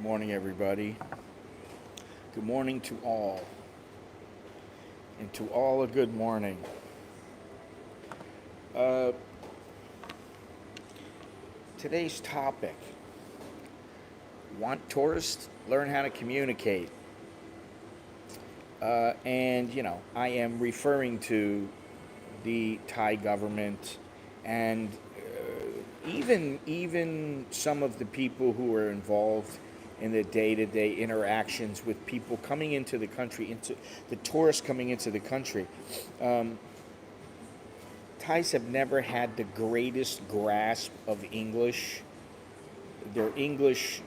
Morning, everybody. Good morning to all. And to all a good morning. Uh, Today's topic, want tourists learn how to communicate. I am referring to the Thai government and even some of the people who are involved in the day-to-day interactions with people coming into the country, into the tourists coming into the country. Um, Thais have never had the greatest grasp of English. Their English,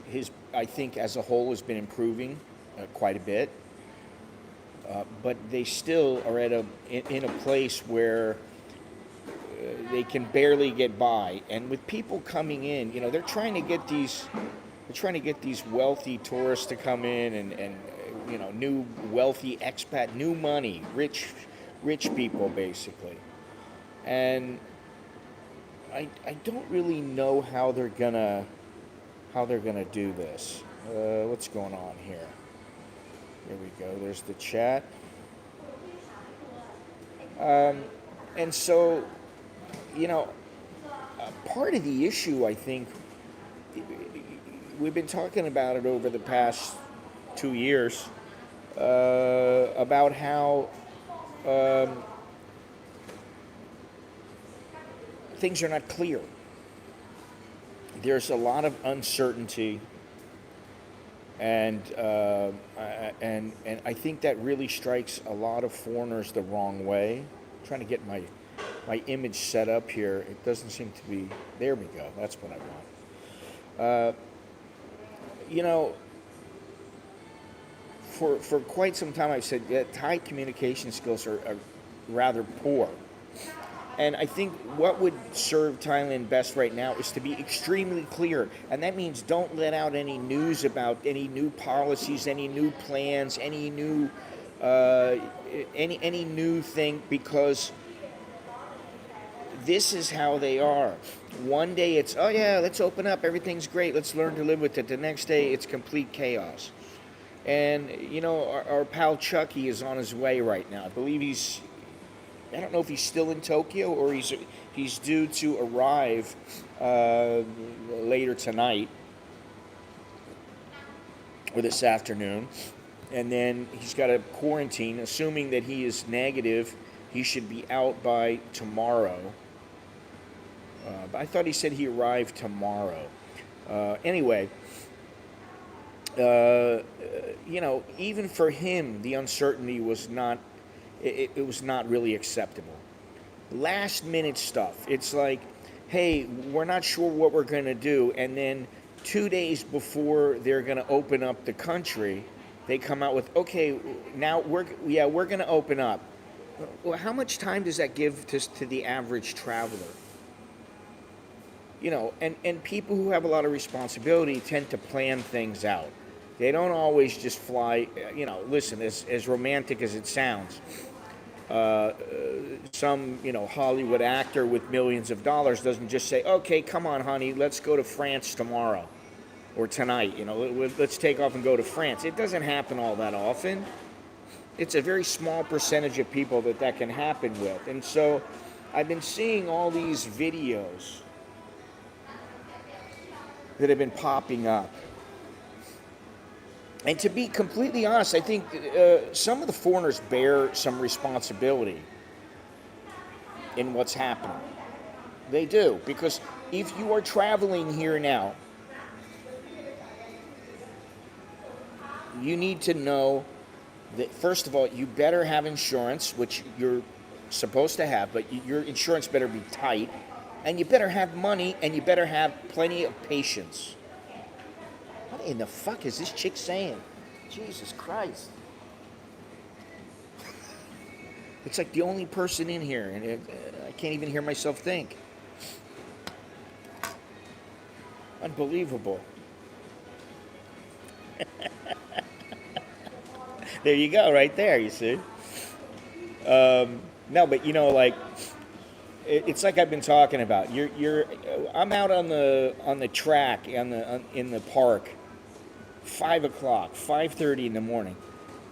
I think, as a whole, has been improving quite a bit, but they still are in a place where they can barely get by. And with people coming in, they're trying to get these wealthy tourists to come in and new wealthy expat, new money, rich people basically. And I don't really know how they're gonna do this. What's going on here? Here we go. There's the chat. And so, you know, part of the issue, I think, we've been talking about it over the past 2 years, about how things are not clear. There's a lot of uncertainty, and and I think that really strikes a lot of foreigners the wrong way. I'm trying to get my image set up here. It doesn't seem to be. There we go. That's what I want. You know, for quite some time, I've said that Thai communication skills are rather poor. And I think what would serve Thailand best right now is to be extremely clear. And that means don't let out any news about any new policies, any new plans, any new any new thing, because this is how they are. One day it's, oh yeah, let's open up, everything's great, let's learn to live with it. The next day it's complete chaos. And our pal Chucky is on his way right now. I believe I don't know if he's still in Tokyo or he's due to arrive later tonight or this afternoon, and then he's got to quarantine. Assuming that he is negative, he should be out by tomorrow. But I thought he said he arrived tomorrow. Anyway, even for him, the uncertainty was not. It was not really acceptable. Last minute stuff. It's like, hey, we're not sure what we're going to do, and then 2 days before they're going to open up the country, they come out with, okay, now we're going to open up. Well, how much time does that give to the average traveler? And people who have a lot of responsibility tend to plan things out. They don't always just fly. Listen, as romantic as it sounds, some Hollywood actor with millions of dollars doesn't just say, okay, come on honey, let's go to France tomorrow or tonight, let's take off and go to France. It doesn't happen all that often. It's a very small percentage of people that can happen with. And so I've been seeing all these videos that have been popping up. And to be completely honest, I think some of the foreigners bear some responsibility in what's happening. They do, because if you are traveling here now, you need to know that, first of all, you better have insurance, which you're supposed to have, but your insurance better be tight, and you better have money, and you better have plenty of patience. What in the fuck is this chick saying? Jesus Christ. It's like the only person in here, and I can't even hear myself think. Unbelievable. There you go, right there, you see. No, but it's like I've been talking about. I'm out on the track in the park, 5 o'clock, 5:30 in the morning.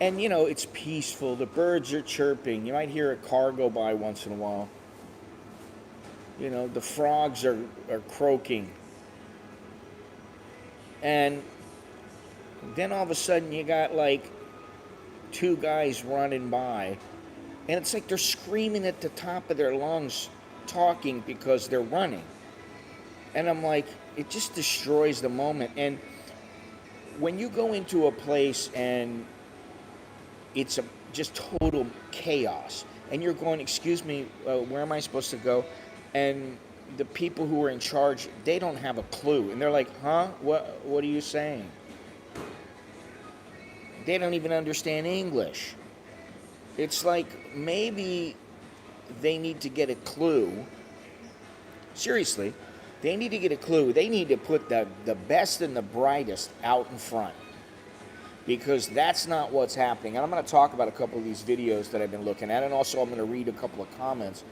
And, it's peaceful. The birds are chirping. You might hear a car go by once in a while. The frogs are croaking. And then all of a sudden you got like two guys running by. And it's like they're screaming at the top of their lungs, talking because they're running. And I'm like, it just destroys the moment. And when you go into a place and it's just total chaos, and you're going, excuse me, where am I supposed to go? And the people who are in charge, they don't have a clue. And they're like, huh? What are you saying? They don't even understand English. It's like maybe they need to get a clue. Seriously, they need to get a clue. They need to put the best and the brightest out in front, because that's not what's happening. And I'm going to talk about a couple of these videos that I've been looking at, and also I'm going to read a couple of comments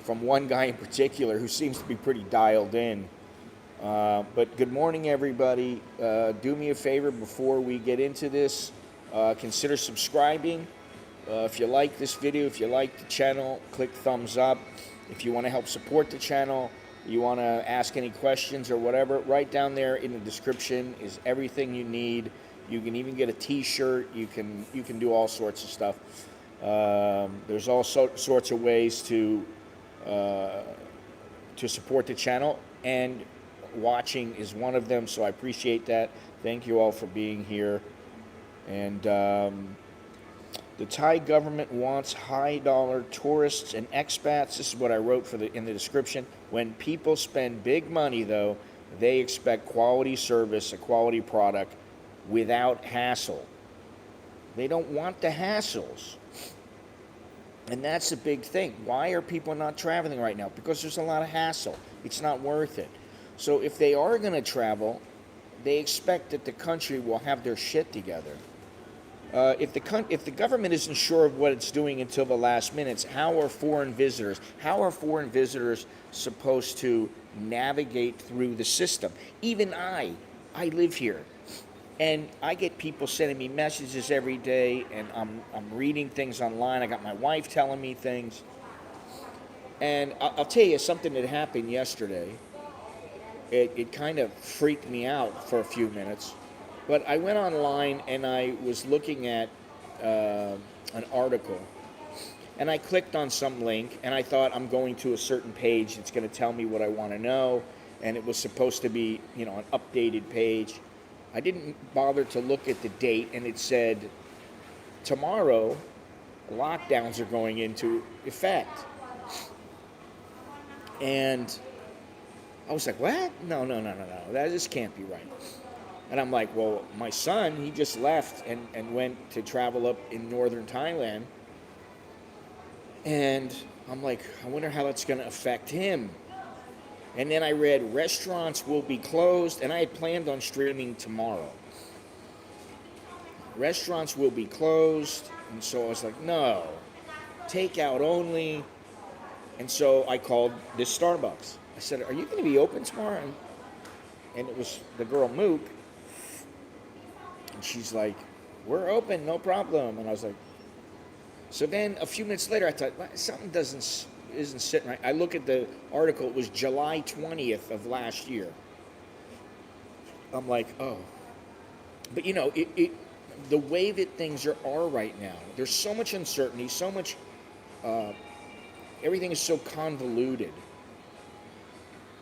from one guy in particular who seems to be pretty dialed in. But good morning, everybody. Do me a favor before we get into this. Consider subscribing. If you like this video, if you like the channel, click thumbs up. If you want to help support the channel, you want to ask any questions or whatever, right down there in the description is everything you need. You can even get a t-shirt. You can do all sorts of stuff. There's all sorts of ways to support the channel, and watching is one of them, so I appreciate that. Thank you all for being here. And the Thai government wants high-dollar tourists and expats. This is what I wrote in the description. When people spend big money, though, they expect quality service, a quality product, without hassle. They don't want the hassles. And that's the big thing. Why are people not traveling right now? Because there's a lot of hassle. It's not worth it. So if they are going to travel, they expect that the country will have their shit together. If the government isn't sure of what it's doing until the last minutes, how are foreign visitors supposed to navigate through the system? Even I live here, and I get people sending me messages every day, and I'm reading things online. I got my wife telling me things, and I'll tell you something that happened yesterday. It kind of freaked me out for a few minutes. But I went online and I was looking at an article, and I clicked on some link, and I thought I'm going to a certain page that's going to tell me what I want to know, and it was supposed to be, an updated page. I didn't bother to look at the date, and it said tomorrow lockdowns are going into effect. And I was like, what? No, this can't be right. And I'm like, well, my son, he just left and went to travel up in northern Thailand. And I'm like, I wonder how that's going to affect him. And then I read restaurants will be closed, and I had planned on streaming tomorrow. Restaurants will be closed, and so I was like, no, takeout only. And so I called this Starbucks. I said, are you going to be open tomorrow? And it was the girl, Mook. And she's like, we're open, no problem. And I was like, so then a few minutes later, I thought, well, something isn't sitting right. I look at the article. It was July 20th of last year. I'm like, oh. But, the way that things are right now, there's so much uncertainty, so much, everything is so convoluted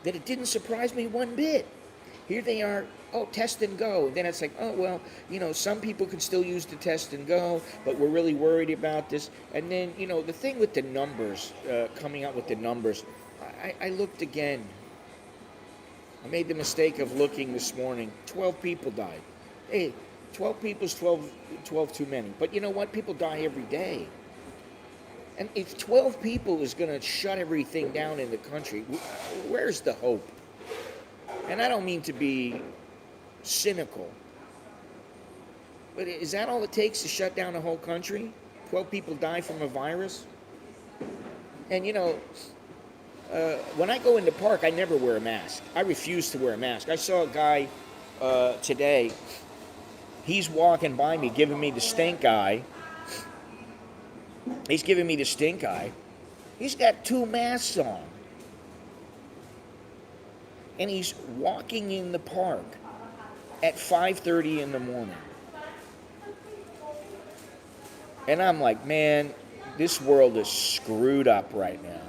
that it didn't surprise me one bit. Here they are, test and go. And then it's like, some people can still use the test and go, but we're really worried about this. And then, the thing with the numbers, coming out with the numbers, I looked again. I made the mistake of looking this morning. 12 people died. Hey, 12 people is 12 too many. But you know what? People die every day. And if 12 people is going to shut everything down in the country, where's the hope? And I don't mean to be cynical, but is that all it takes to shut down a whole country? 12 people die from a virus? And when I go in the park, I never wear a mask. I refuse to wear a mask. I saw a guy today, He's walking by me, giving me the stink eye. He's giving me the stink eye. He's got 2 masks on. And he's walking in the park at 5:30 in the morning. And I'm like, man, this world is screwed up right now.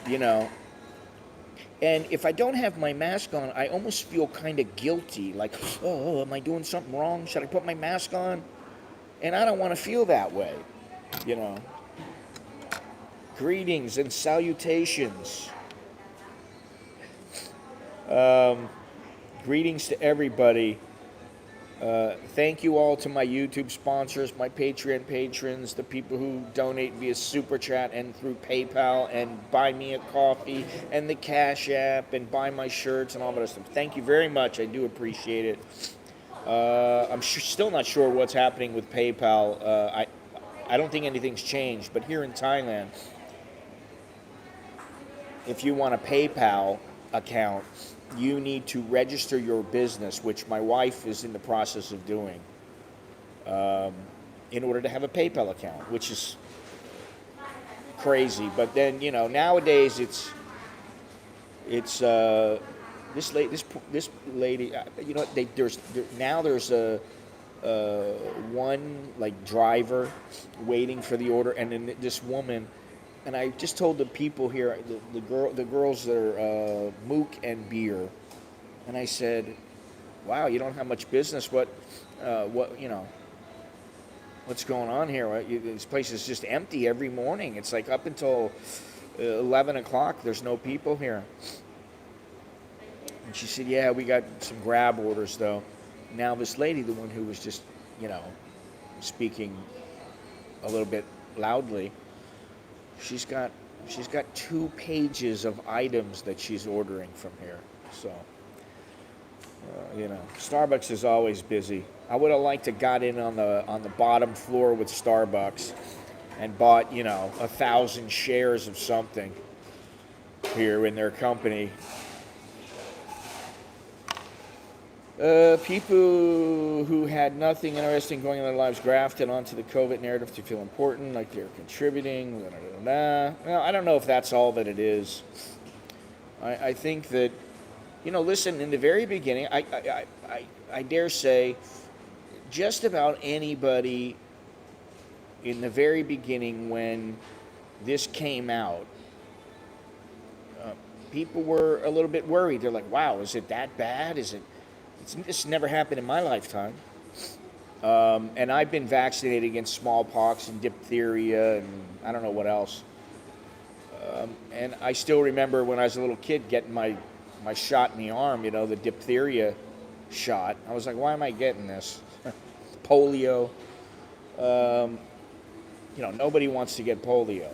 You know, and if I don't have my mask on, I almost feel kind of guilty. Like, oh, am I doing something wrong? Should I put my mask on? And I don't want to feel that way, you know. Greetings and salutations. Greetings to everybody. Thank you all to my YouTube sponsors, my Patreon patrons, the people who donate via Super Chat and through PayPal and buy me a coffee and the Cash App and buy my shirts and all that stuff. Thank you very much. I do appreciate it. I'm still not sure what's happening with PayPal. I don't think anything's changed, but here in Thailand, if you want a PayPal account, you need to register your business, which my wife is in the process of doing, in order to have a PayPal account, which is crazy. But then, you know, nowadays it's this lady, you know, there's a one like driver waiting for the order, and then this woman. And I just told the people here, the girls that are Mook and Beer, and I said, "Wow, you don't have much business. What, you know, what's going on here? This place is just empty every morning. It's like up until 11 o'clock. There's no people here." And she said, "Yeah, we got some grab orders though." Now this lady, the one who was just, you know, speaking a little bit loudly. She's got 2 pages of items that she's ordering from here. So, you know, Starbucks is always busy. I would have liked to got in on the bottom floor with Starbucks and bought, you know, 1,000 shares of something here in their company. People who had nothing interesting going in their lives grafted onto the COVID narrative to feel important, like they're contributing. Blah, blah, blah, blah. Well, I don't know if that's all that it is. I think that, you know, listen, in the very beginning, I dare say, just about anybody in the very beginning when this came out, people were a little bit worried. They're like, wow, is it that bad? This never happened in my lifetime. And I've been vaccinated against smallpox and diphtheria and I don't know what else. And I still remember when I was a little kid getting my shot in the arm, you know, the diphtheria shot. I was like, why am I getting this? Polio. You know, nobody wants to get polio.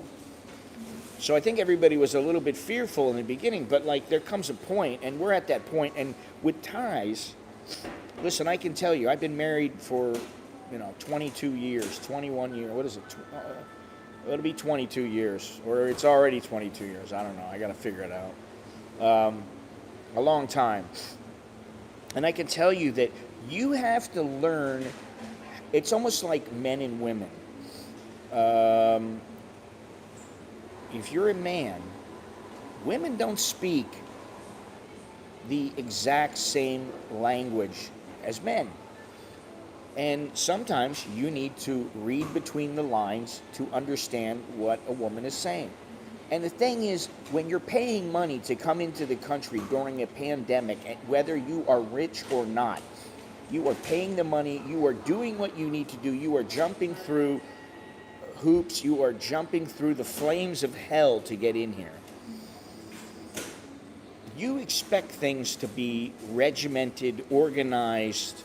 So I think everybody was a little bit fearful in the beginning, but like there comes a point, and we're at that point, and with Thais, listen, I can tell you, I've been married for, you know, 22 years, 21 years, what is it? It'll be 22 years, or it's already 22 years, I don't know, I gotta figure it out. A long time. And I can tell you that you have to learn, it's almost like men and women. If you're a man, women don't speak the exact same language as men. And sometimes you need to read between the lines to understand what a woman is saying. And the thing is, when you're paying money to come into the country during a pandemic, whether you are rich or not, you are paying the money, you are doing what you need to do, you are jumping through hoops, you are jumping through the flames of hell to get in here. You expect things to be regimented, organized,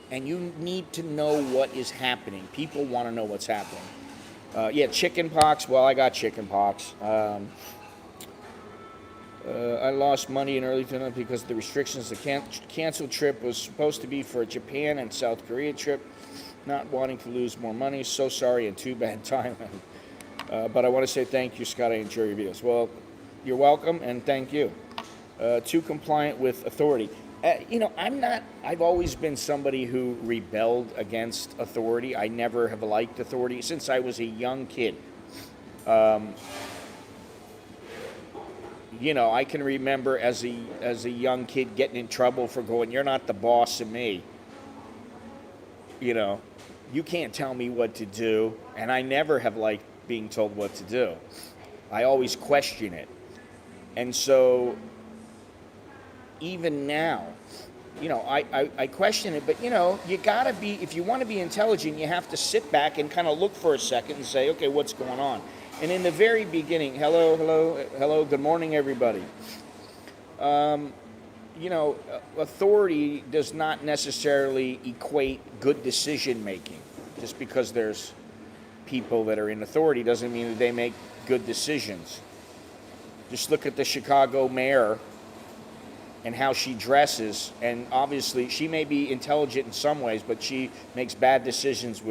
and you need to know what is happening. People want to know what's happening. Yeah, chicken pox. Well, I got chicken pox. I lost money in early 2000 because of the restrictions. The canceled trip was supposed to be for a Japan and South Korea trip. Not wanting to lose more money. So sorry and too bad, Thailand. But I want to say thank you, Scott. I enjoy your videos. Well, you're welcome and thank you. Too compliant with authority. I've always been somebody who rebelled against authority. I never have liked authority since I was a young kid. I can remember as a young kid getting in trouble for going, "You're not the boss of me." You know, you can't tell me what to do, and I never have liked being told what to do. I always question it. And so even now, I question it, but you gotta be, if you want to be intelligent, you have to sit back and kind of look for a second and say, okay, what's going on? And in the very beginning, hello, good morning, everybody. Authority does not necessarily equate good decision making. Just because there's people that are in authority doesn't mean that they make good decisions. Just look at the Chicago mayor and how she dresses, and obviously she may be intelligent in some ways, but she makes bad decisions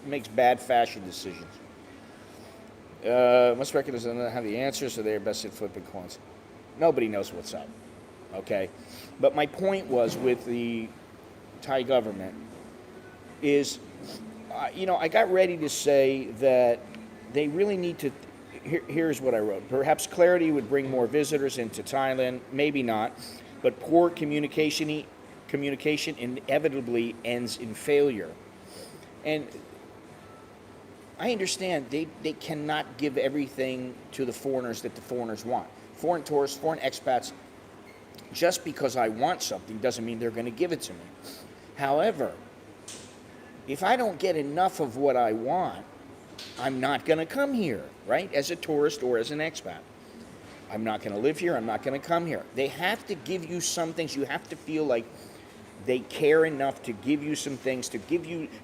makes bad fashion decisions. Most recognize they don't have the answers, so they're best at flipping coins. Nobody knows what's up, okay? But my point was with the Thai government is, I got ready to say that they really need to. Here's what I wrote. Perhaps clarity would bring more visitors into Thailand. Maybe not. But poor communication inevitably ends in failure. And I understand they cannot give everything to the foreigners that the foreigners want. Foreign tourists, foreign expats, just because I want something doesn't mean they're going to give it to me. However, if I don't get enough of what I want, I'm not going to come here, right? As a tourist or as an expat. I'm not going to live here. I'm not going to come here. They have to give you some things. You have to feel like they care enough to give you some things,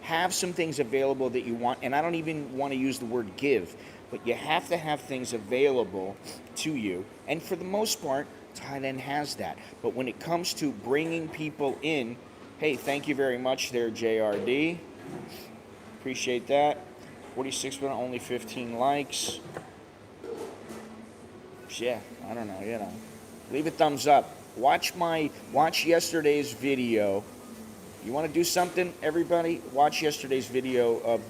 have some things available that you want. And I don't even want to use the word give, but you have to have things available to you. And for the most part, Thailand has that. But when it comes to bringing people in, hey, thank you very much there, JRD. Appreciate that. 46 but only 15 likes. Yeah, I don't know, Leave a thumbs up. Watch yesterday's video. You want to do something, everybody? Watch yesterday's video of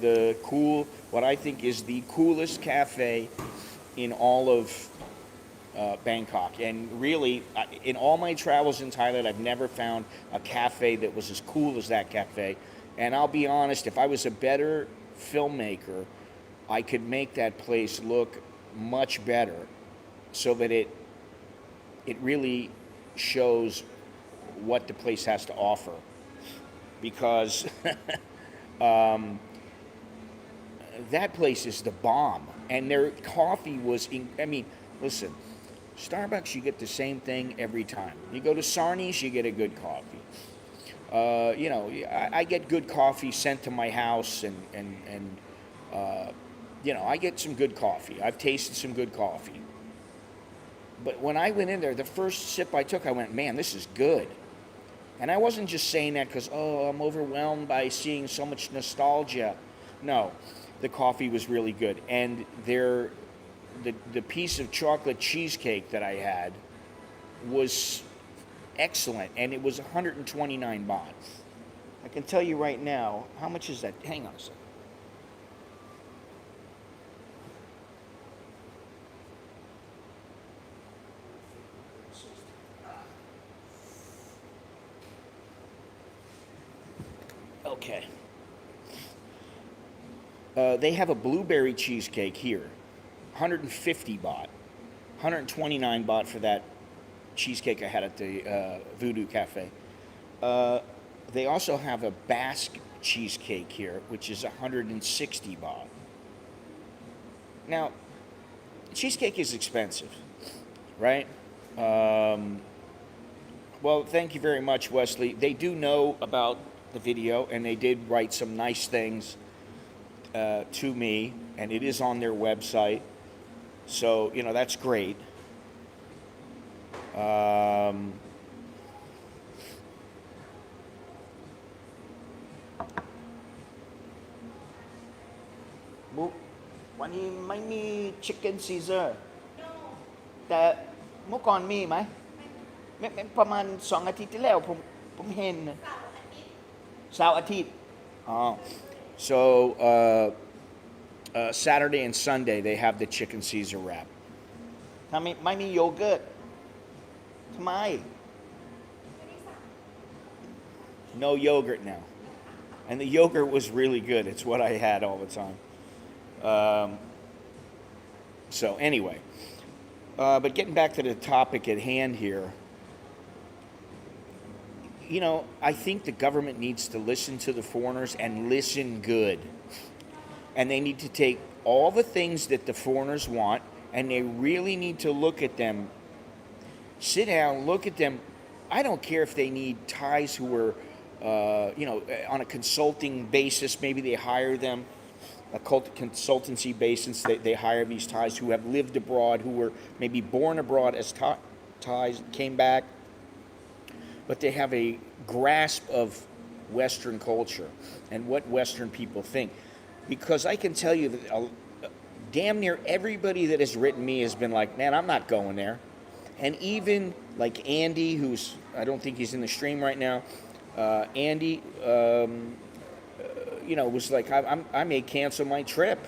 what I think is the coolest cafe in all of Bangkok. And really, in all my travels in Thailand, I've never found a cafe that was as cool as that cafe. And I'll be honest, if I was a better filmmaker, I could make that place look much better so that it really shows what the place has to offer. Because that place is the bomb. And their coffee was, listen, Starbucks, you get the same thing every time. You go to Sarni's, you get a good coffee. I get good coffee sent to my house, and I get some good coffee. I've tasted some good coffee. But when I went in there, the first sip I took, I went, man, this is good. And I wasn't just saying that because, I'm overwhelmed by seeing so much nostalgia. No, the coffee was really good. And the piece of chocolate cheesecake that I had was excellent, and it was 129 baht. I can tell you right now, how much is that? Hang on a second. Okay. They have a blueberry cheesecake here, 150 baht, 129 baht for that cheesecake I had at the Voodoo Cafe. They also have a Basque cheesecake here, which is 160 baht. Now, cheesecake is expensive, right? Well, thank you very much, Wesley. They do know about the video, and they did write some nice things to me, and it is on their website. So, that's great.วันนี้ไม่มี chicken Caesar แต่เมื่อก่อนมีไหม ไม่ประมาณ2 อาทิตย์ที่แล้วผมเห็นเสาร์อาทิตย์อ๋อ so Saturday and Sunday they have the chicken Caesar wrap ถ้าไม่มีโยเกิร์ตทำไม no yogurt now and the yogurt was really good it's what I had all the time so anyway but getting back to the topic at hand here you know, I think the government needs to listen to the foreigners and listen good. And they need to take all the things that the foreigners want and they really need to look at them. Sit down, look at them. I don't care if they need Thais who are, on a consulting basis. Maybe they hire them, a consultancy basis. They hire these Thais who have lived abroad, who were maybe born abroad as Thais, came back. But they have a grasp of Western culture and what Western people think. Because I can tell you that damn near everybody that has written me has been like, man, I'm not going there. And even like Andy, I don't think he's in the stream right now, Andy, was like, I may cancel my trip.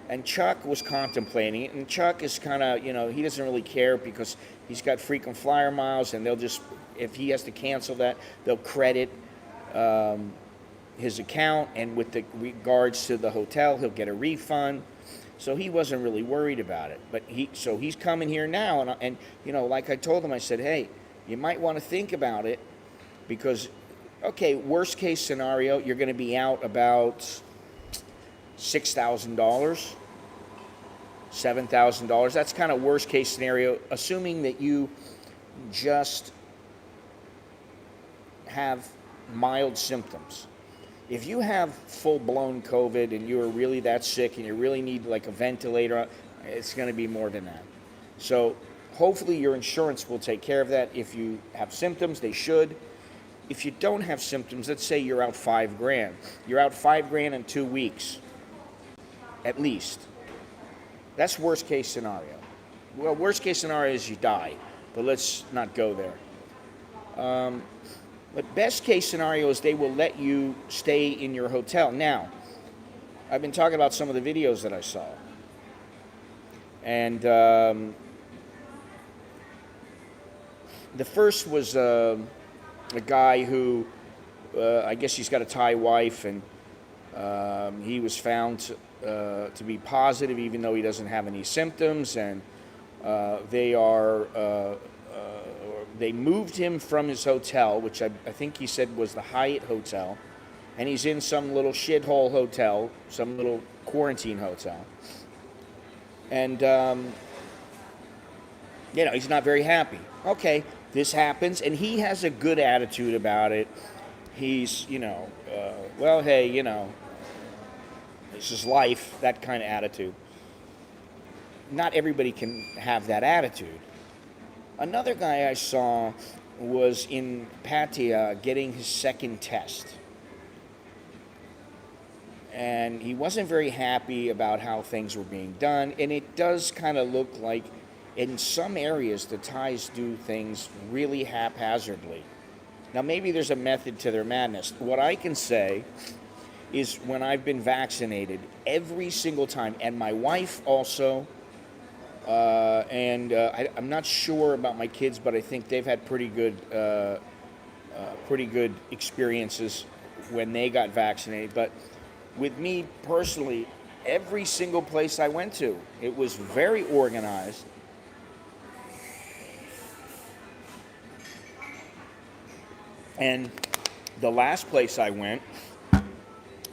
And Chuck was contemplating it. And Chuck is kind of, he doesn't really care because he's got frequent flyer miles and they'll just, if he has to cancel that, they'll credit his account, and with the regards to the hotel, he'll get a refund. So he wasn't really worried about it. But he's coming here now, and like I told him, I said, hey, you might want to think about it because, okay, worst case scenario, you're going to be out about $6,000, $7,000. That's kind of worst case scenario, assuming that you just have mild symptoms. If you have full-blown COVID and you are really that sick and you really need like a ventilator, it's going to be more than that. So hopefully your insurance will take care of that. If you have symptoms, they should. If you don't have symptoms, let's say you're out $5,000. You're out $5,000 in 2 weeks, at least. That's worst case scenario. Well, worst case scenario is you die, but let's not go there. But best case scenario is they will let you stay in your hotel. Now, I've been talking about some of the videos that I saw. And the first was a guy who, I guess he's got a Thai wife, and he was found to be positive even though he doesn't have any symptoms. And they moved him from his hotel, which I think he said was the Hyatt Hotel, and he's in some little shithole hotel, some little quarantine hotel. And, he's not very happy. Okay, this happens, and he has a good attitude about it. He's, well, hey, this is life, that kind of attitude. Not everybody can have that attitude. Another guy I saw was in Pattaya getting his second test. And he wasn't very happy about how things were being done. And it does kind of look like in some areas the Thais do things really haphazardly. Now maybe there's a method to their madness. What I can say is when I've been vaccinated, every single time, and my wife also, I'm not sure about my kids, but I think they've had pretty good experiences when they got vaccinated. But with me personally, every single place I went to, it was very organized. And the last place I went,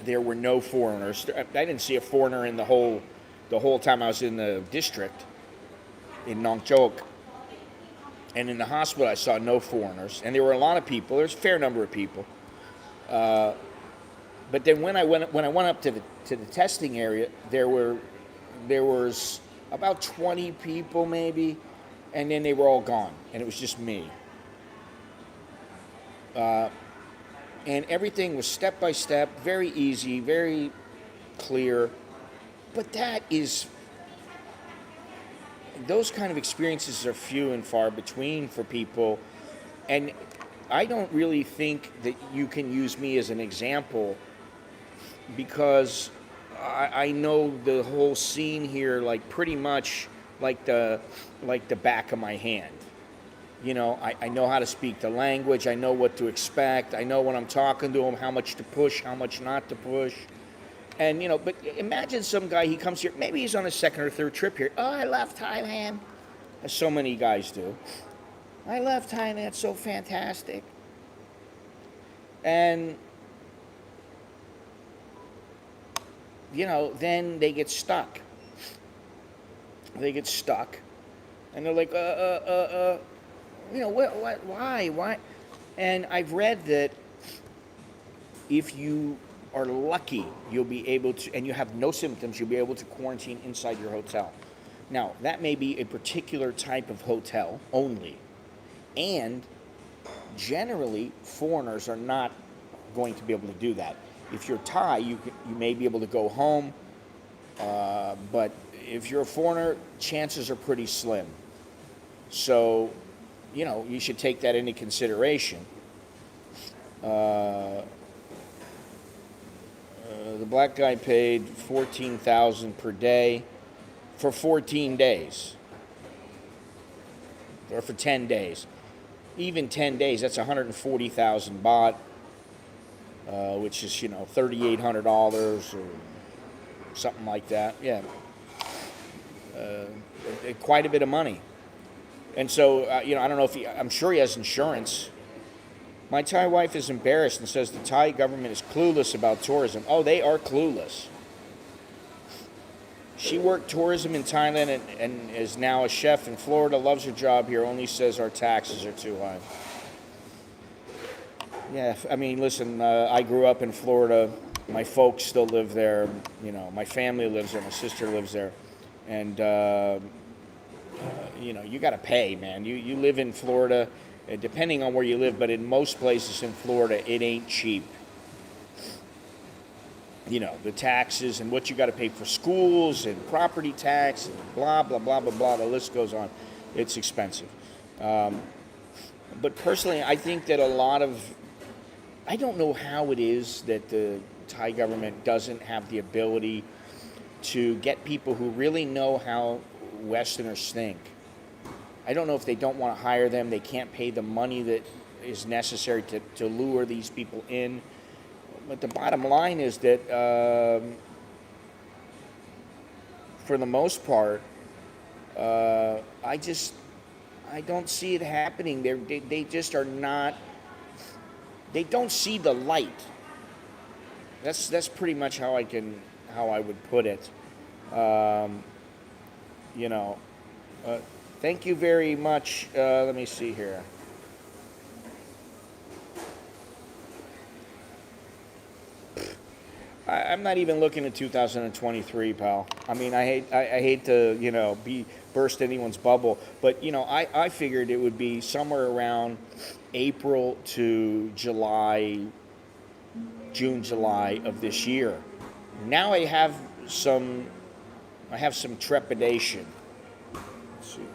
there were no foreigners. I didn't see a foreigner in the whole time I was in the district in Nong Chok. And in the hospital, I saw no foreigners. And there were a lot of people. There's a fair number of people. But then when I went up to the testing area, there was about 20 people maybe, and then they were all gone, and it was just me. And everything was step by step, very easy, very clear. But those kind of experiences are few and far between for people And I don't really think that you can use me as an example because I know the whole scene here like pretty much like the back of my hand. You know, I know how to speak the language. I know what to expect. I know when I'm talking to them how much to push, how much not to push. And, you know, but imagine some guy, he comes here, maybe he's on his second or third trip here. Oh, I love Thailand. As so many guys do. I love Thailand, it's so fantastic. And, you know, then they get stuck. They get stuck. And they're like, you know, why? And I've read that if you are lucky, you'll be able to, and you have no symptoms, you'll be able to quarantine inside your hotel. Now, that may be a particular type of hotel only. And generally, foreigners are not going to be able to do that. If you're Thai, you may be able to go home, but if you're a foreigner, chances are pretty slim. So, you know, you should take that into consideration. The black guy paid $14,000 per day for 14 days, or for 10 days. Even 10 days, that's 140,000 baht, which is, you know, $3,800 or something like that. Yeah, quite a bit of money. And so, you know, I don't know if I'm sure he has insurance. My Thai wife is embarrassed and says the Thai government is clueless about tourism. Oh, they are clueless. She worked tourism in Thailand and is now a chef in Florida, loves her job here, only says our taxes are too high. Yeah, I mean, listen, I grew up in Florida. My folks still live there. You know, my family lives there. My sister lives there. And, you know, you got to pay, man. You live in Florida, depending on where you live, but in most places in Florida, it ain't cheap. You know, the taxes and what you got to pay for schools and property tax and blah, blah, blah, blah, blah. The list goes on. It's expensive. But personally, I think that I don't know how it is that the Thai government doesn't have the ability to get people who really know how Westerners think. I don't know if they don't want to hire them. They can't pay the money that is necessary to lure these people in. But the bottom line is that, for the most part, I don't see it happening. They just are not. They don't see the light. That's pretty much how I would put it. You know. Thank you very much. Let me see here. I'm not even looking at 2023, pal. I mean, I hate to, you know, burst anyone's bubble, but, you know, I figured it would be somewhere around April to July, June, July of this year. Now I have some trepidation. Let's see here.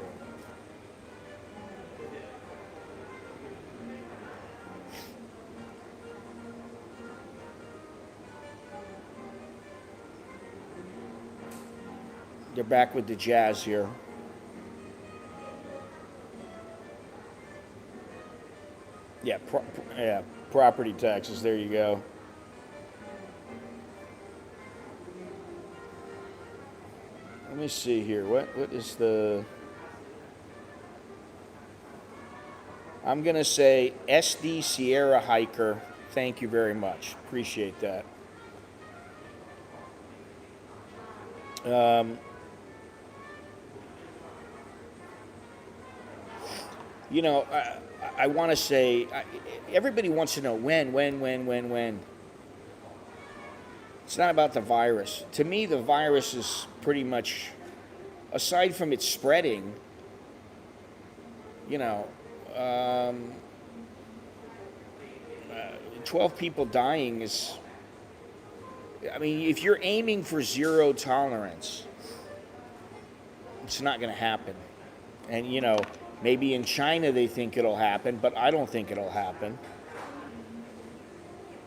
They're back with the jazz here. Yeah, property taxes. There you go. Let me see here. What is the? I'm gonna say SD Sierra Hiker. Thank you very much. Appreciate that. You know, I want to say, everybody wants to know when. It's not about the virus. To me, the virus is pretty much, aside from it spreading, you know, 12 people dying is, I mean, if you're aiming for zero tolerance, it's not going to happen. And, you know, Maybe in China they think it'll happen, but I don't think it'll happen.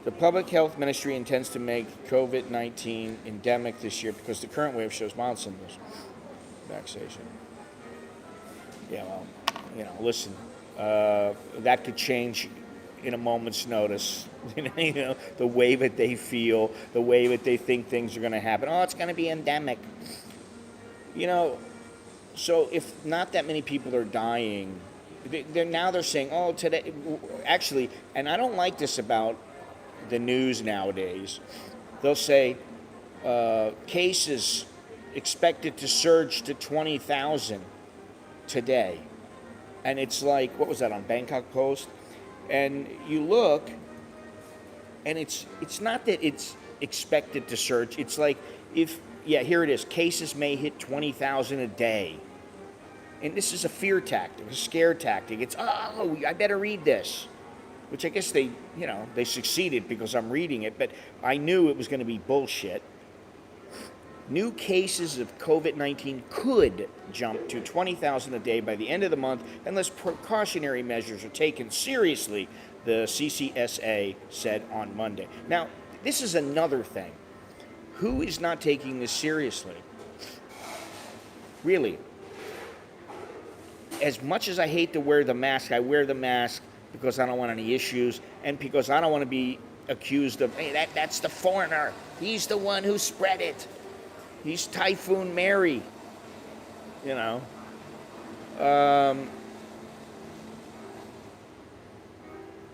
The Public Health Ministry intends to make COVID-19 endemic this year because the current wave shows mild symptoms. Vaccination. Yeah, well, listen, that could change in a moment's notice. The way that they feel, the way that they think things are going to happen. Oh, it's going to be endemic. So if not that many people are dying, they're saying, oh, today, actually, and I don't like this about the news nowadays. They'll say cases expected to surge to 20,000 today. And it's like, what was that, on Bangkok Post? And you look, and it's not that it's expected to surge. It's like, here it is. Cases may hit 20,000 a day. And this is a fear tactic, a scare tactic. It's, oh, I better read this. Which I guess they succeeded because I'm reading it, but I knew it was going to be bullshit. New cases of COVID-19 could jump to 20,000 a day by the end of the month unless precautionary measures are taken seriously, the CCSA said on Monday. Now, this is another thing. Who is not taking this seriously? Really. As much as I hate to wear the mask, I wear the mask because I don't want any issues and because I don't want to be accused of, hey, that's the foreigner. He's the one who spread it. He's Typhoon Mary. And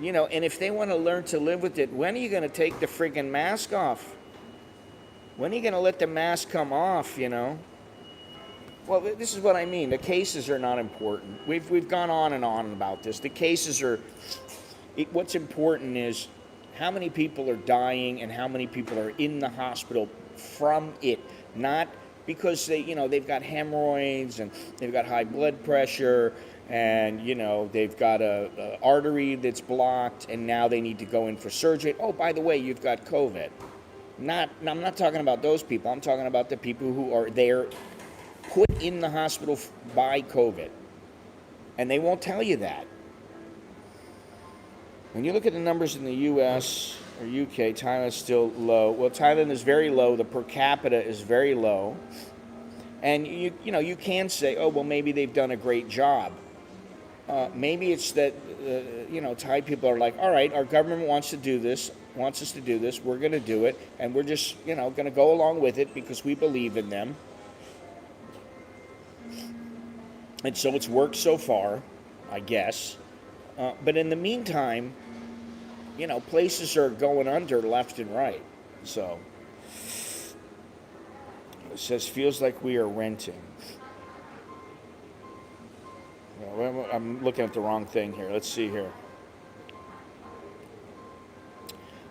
if they want to learn to live with it, when are you going to take the friggin' mask off? When are you going to let the mask come off, Well, this is what I mean. The cases are not important. We've gone on and on about this. The cases are, what's important is how many people are dying and how many people are in the hospital from it. Not because they've got hemorrhoids and they've got high blood pressure and, they've got a artery that's blocked and now they need to go in for surgery. Oh, by the way, you've got COVID. I'm not talking about those people. I'm talking about the people who are there put in the hospital by COVID. And they won't tell you that. When you look at the numbers in the U.S. or UK, Thailand's still low. Well, Thailand is very low. The per capita is very low. And you can say, oh, well, maybe they've done a great job. Maybe it's that, Thai people are like, all right, our government wants us to do this. We're going to do it. And we're just, going to go along with it because we believe in them. And so it's worked so far, I guess. But in the meantime, places are going under left and right. So it says, feels like we are renting. I'm looking at the wrong thing here. Let's see here.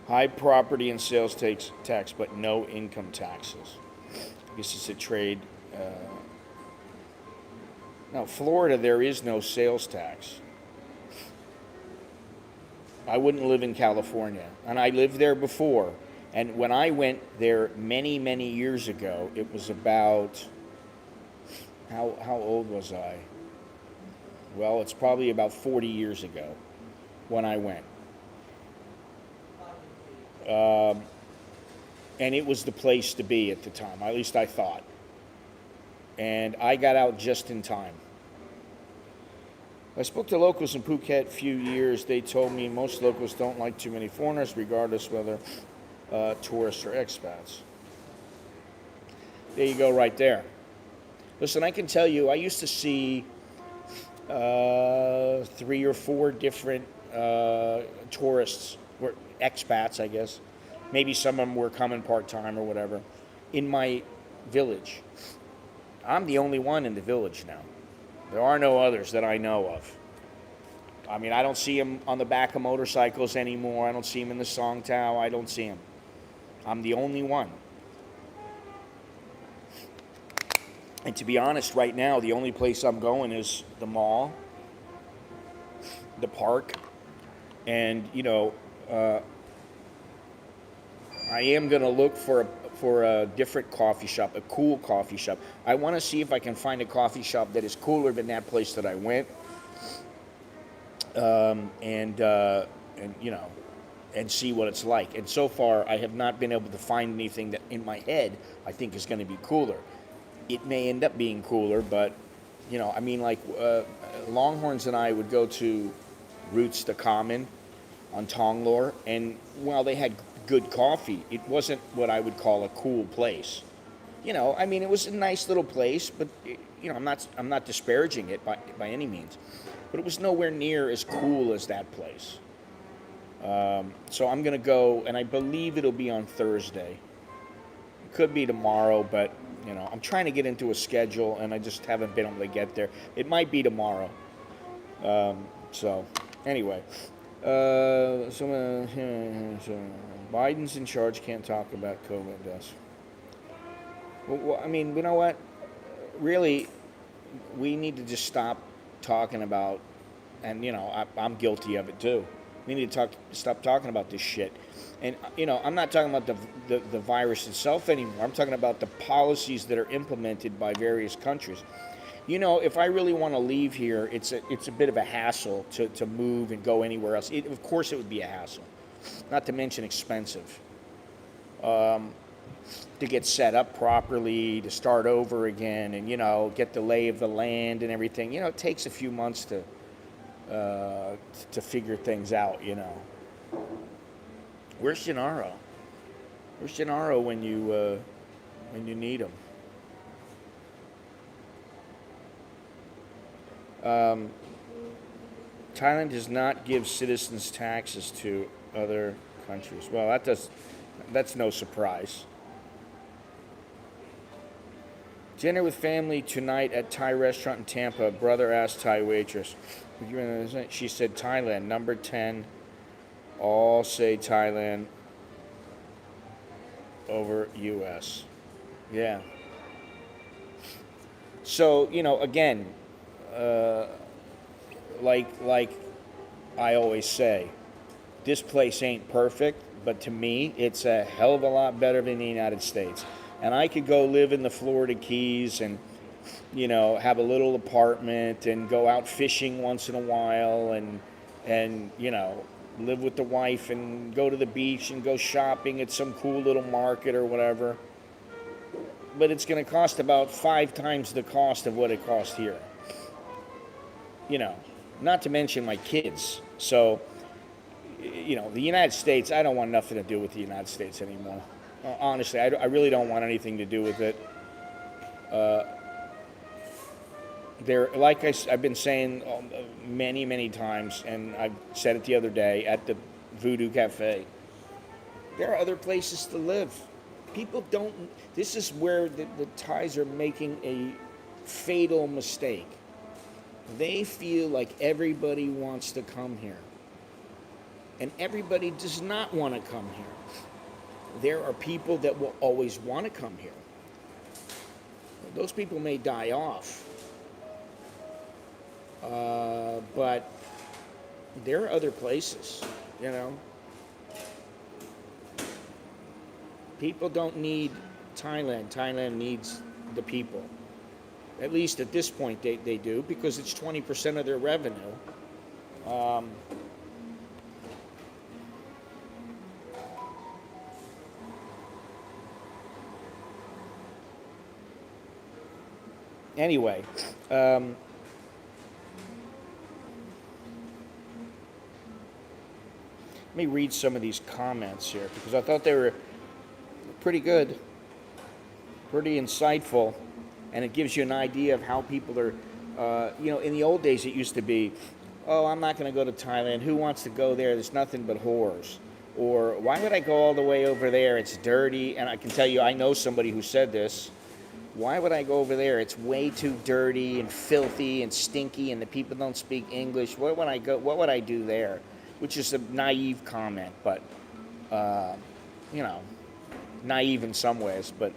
High property and sales tax, but no income taxes. I guess it's a trade. Now, Florida, there is no sales tax. I wouldn't live in California. And I lived there before. And when I went there many, many years ago, it was about, how old was I? Well, it's probably about 40 years ago when I went. And it was the place to be at the time, at least I thought. And I got out just in time. I spoke to locals in Phuket a few years. They told me most locals don't like too many foreigners, regardless whether tourists or expats. There you go right there. Listen, I can tell you, I used to see 3 or 4 different tourists, or expats, I guess. Maybe some of them were coming part-time or whatever, in my village. I'm the only one in the village now. There are no others that I know of. I mean, I don't see them on the back of motorcycles anymore. I don't see them in the Song Tao. I don't see them. I'm the only one. And to be honest, right now, the only place I'm going is the mall, the park, and, I am going to look for a different coffee shop, a cool coffee shop. I want to see if I can find a coffee shop that is cooler than that place that I went. and you know, and see what it's like. And so far, I have not been able to find anything that in my head I think is going to be cooler. It may end up being cooler, but you know, I mean, like Longhorns and I would go to Roots the Common on Tonglore, and while they had good coffee, it wasn't what I would call a cool place. You know, I mean, it was a nice little place, but you know, I'm not disparaging it by any means, but it was nowhere near as cool as that place. So I'm gonna go, and I believe it'll be on Thursday. It could be tomorrow, but you know, I'm trying to get into a schedule, and I just haven't been able to get there. It might be tomorrow. So anyway, so Biden's in charge. Can't talk about COVID deaths. Well, I mean, you know what? Really, we need to just stop talking about, and you know, I'm guilty of it too. We need to stop talking about this shit. And you know, I'm not talking about the virus itself anymore. I'm talking about the policies that are implemented by various countries. You know, if I really want to leave here, it's a bit of a hassle to move and go anywhere else. Of course, it would be a hassle, not to mention expensive. To get set up properly, to start over again, and you know, get the lay of the land and everything. You know, it takes a few months to figure things out. You know, where's Gennaro? Where's Gennaro when you need him? Thailand does not give citizens taxes to other countries. Well, that's no surprise. Dinner with family tonight at Thai restaurant in Tampa. Brother asked Thai waitress. She said Thailand, number 10. All say Thailand over U.S. Yeah. So, you know, again, like I always say, this place ain't perfect, but to me, it's a hell of a lot better than the United States. And I could go live in the Florida Keys and, you know, have a little apartment and go out fishing once in a while and you know, live with the wife and go to the beach and go shopping at some cool little market or whatever. But it's going to cost about 5 times the cost of what it cost here. You know, not to mention my kids. So, you know, the United States, I don't want nothing to do with the United States anymore. Honestly, I really don't want anything to do with it. Like I've been saying many, many times, and I said it the other day at the Voodoo Cafe, there are other places to live. People don't, this is where the Thais are making a fatal mistake. They feel like everybody wants to come here. And everybody does not want to come here. There are people that will always want to come here. Those people may die off. But there are other places, you know. People don't need Thailand. Thailand needs the people. At least at this point they do, because it's 20% of their revenue. Anyway, let me read some of these comments here, because I thought they were pretty good, pretty insightful, and it gives you an idea of how people are, you know, in the old days it used to be, oh, I'm not going to go to Thailand. Who wants to go there? There's nothing but whores. Or why would I go all the way over there? It's dirty. And I can tell you, I know somebody who said this. Why would I go over there? It's way too dirty and filthy and stinky, and the people don't speak English. What would I go? What would I do there? Which is a naive comment, but you know, naive in some ways. But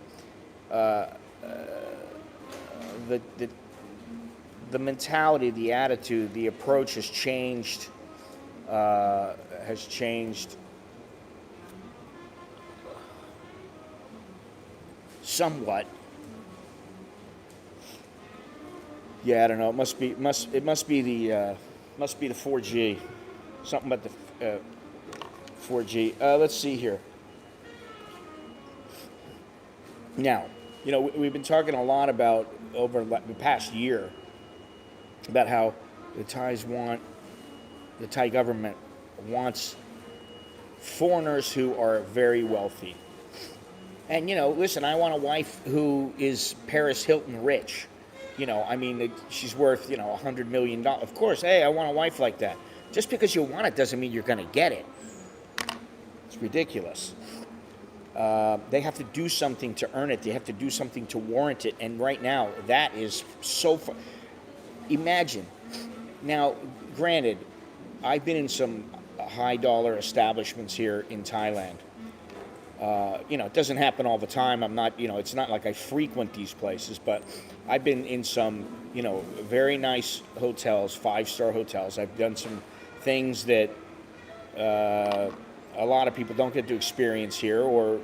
the mentality, the attitude, the approach has changed. Somewhat. Yeah, I don't know. It must be the Must be the 4G. Something about the 4G. Let's see here. Now, we've been talking a lot about over the past year about how the Thai government wants foreigners who are very wealthy. And, listen, I want a wife who is Paris Hilton rich. She's worth, $100 million. Of course, hey, I want a wife like that. Just because you want it doesn't mean you're going to get it. It's ridiculous. They have to do something to earn it. They have to do something to warrant it. And right now, that is so far. Imagine. Now, granted, I've been in some high-dollar establishments here in Thailand. It doesn't happen all the time. I'm not, it's not like I frequent these places, but I've been in some, very nice hotels, 5-star hotels. I've done some things that a lot of people don't get to experience here, or,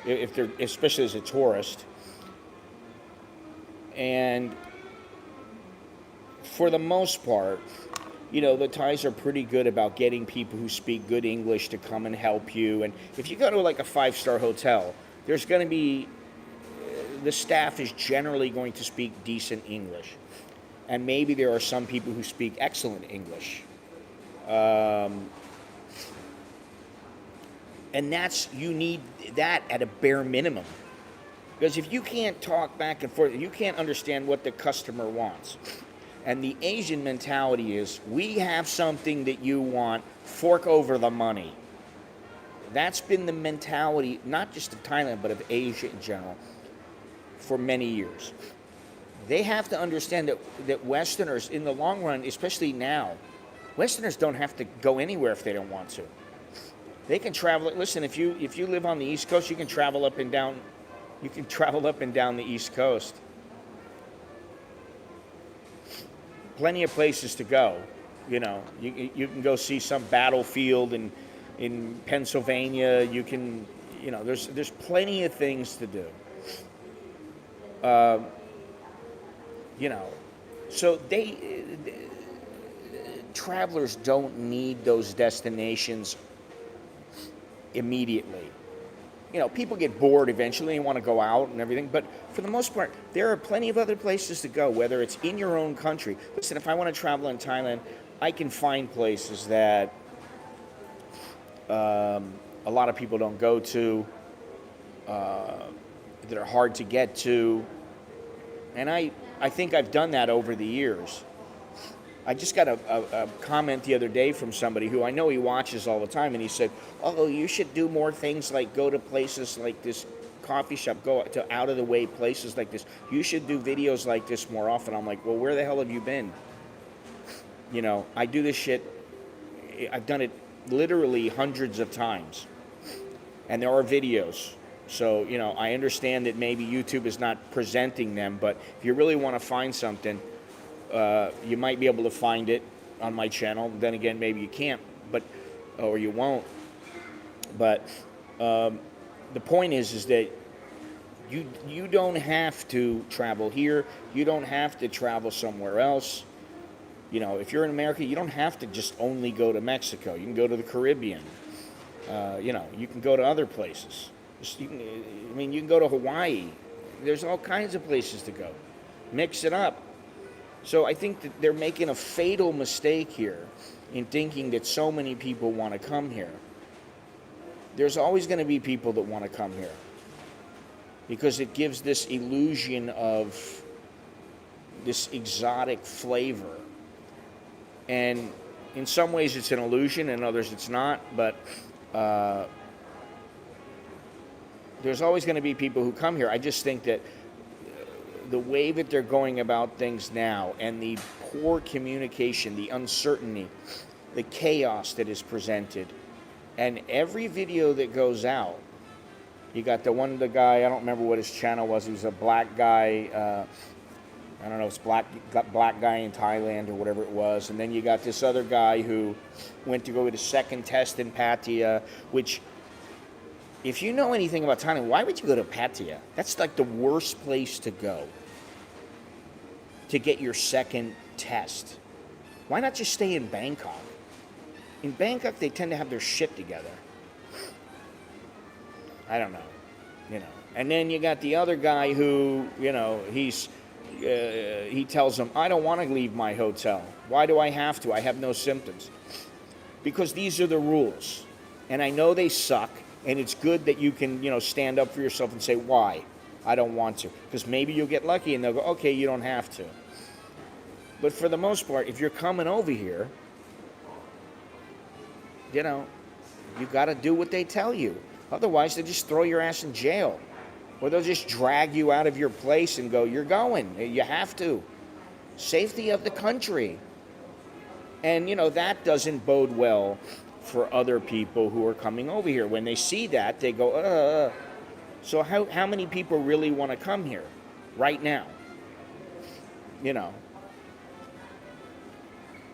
if they're, especially as a tourist. And for the most part, the Thais are pretty good about getting people who speak good English to come and help you. And if you go to like a 5-star hotel, there's going to be, the staff is generally going to speak decent English. And maybe there are some people who speak excellent English. And you need that at a bare minimum. Because if you can't talk back and forth, you can't understand what the customer wants. And the Asian mentality is, we have something that you want, fork over the money. That's been the mentality, not just of Thailand, but of Asia in general, for many years. They have to understand that Westerners, in the long run, especially now, Westerners don't have to go anywhere if they don't want to. They can travel. Listen, if you live on the East Coast, you can travel up and down. You can travel up and down the East Coast. Plenty of places to go. You can go see some battlefield in Pennsylvania. You can, there's plenty of things to do. So travelers don't need those destinations immediately. People get bored eventually and want to go out and everything, but for the most part, there are plenty of other places to go, whether it's in your own country. Listen, if I want to travel in Thailand, I can find places that a lot of people don't go to, that are hard to get to, and I think I've done that over the years. I just got a comment the other day from somebody who I know he watches all the time, and he said, "Oh, you should do more things like go to places like this coffee shop, go to out-of-the-way places like this. You should do videos like this more often." I'm like, well, where the hell have you been? I do this shit. I've done it literally hundreds of times, and there are videos. So, I understand that maybe YouTube is not presenting them, but if you really want to find something, you might be able to find it on my channel. Then again, maybe you can't, or you won't. But the point is that you don't have to travel here. You don't have to travel somewhere else. If you're in America, you don't have to just only go to Mexico. You can go to the Caribbean. You can go to other places. You can go to Hawaii. There's all kinds of places to go. Mix it up. So I think that they're making a fatal mistake here in thinking that so many people want to come here. There's always going to be people that want to come here because it gives this illusion of this exotic flavor. And in some ways it's an illusion, in others it's not, but there's always going to be people who come here. I just think that the way that they're going about things now, and the poor communication, the uncertainty, the chaos that is presented, and every video that goes out, you got the guy, I don't remember what his channel was, he was a black guy, I don't know, it's black guy in Thailand or whatever it was, and then you got this other guy who went to go to the second test in Pattaya, which, if you know anything about Thailand, why would you go to Pattaya? That's like the worst place to go to get your second test. Why not just stay in Bangkok? In Bangkok, they tend to have their shit together. I don't know, And then you got the other guy who, he tells them, I don't want to leave my hotel. Why do I have to? I have no symptoms. Because these are the rules. And I know they suck, and it's good that you can, stand up for yourself and say, why? I don't want to. Because maybe you'll get lucky and they'll go, okay, you don't have to. But for the most part, if you're coming over here, you got to do what they tell you. Otherwise, they just throw your ass in jail. Or they'll just drag you out of your place and go, you're going. You have to. Safety of the country. And, that doesn't bode well for other people who are coming over here. When they see that, they go, So how many people really want to come here right now?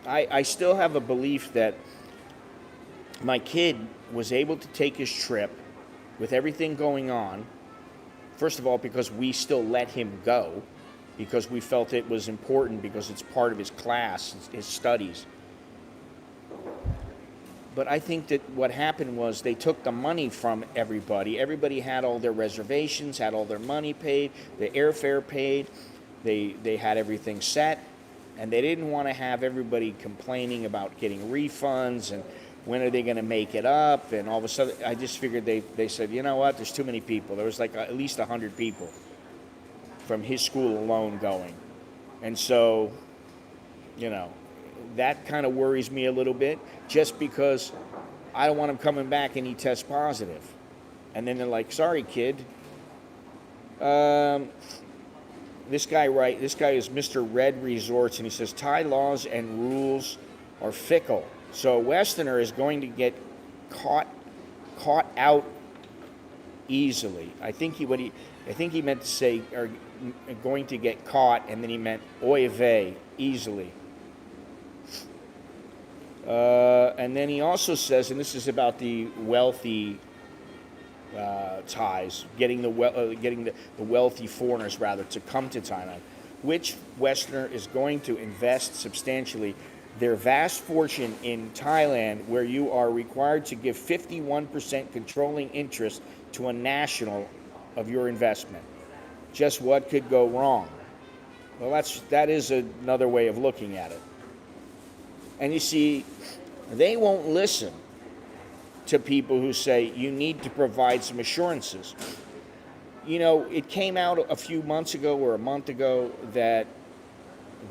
I still have a belief that my kid was able to take his trip with everything going on. First of all, because we still let him go, because we felt it was important, because it's part of his class, his studies. But I think that what happened was they took the money from everybody. Everybody had all their reservations, had all their money paid, the airfare paid. They had everything set, and they didn't want to have everybody complaining about getting refunds and when are they going to make it up? And all of a sudden, I just figured they said, you know what, there's too many people. There was like at least 100 people from his school alone going. And so, that kind of worries me a little bit, just because I don't want him coming back and he tests positive. And then they're like, sorry, kid. This guy is Mr. Red Resorts, and he says, Thai laws and rules are fickle. So a Westerner is going to get caught out easily. I think he meant to say, are going to get caught, and then he meant oy vey, easily. And then he also says, and this is about the wealthy Thais, getting the wealthy foreigners rather to come to Thailand. Which Westerner is going to invest substantially their vast fortune in Thailand, where you are required to give 51% controlling interest to a national of your investment? Just what could go wrong? Well, that is another way of looking at it. And you see, they won't listen to people who say you need to provide some assurances. It came out a few months ago or a month ago that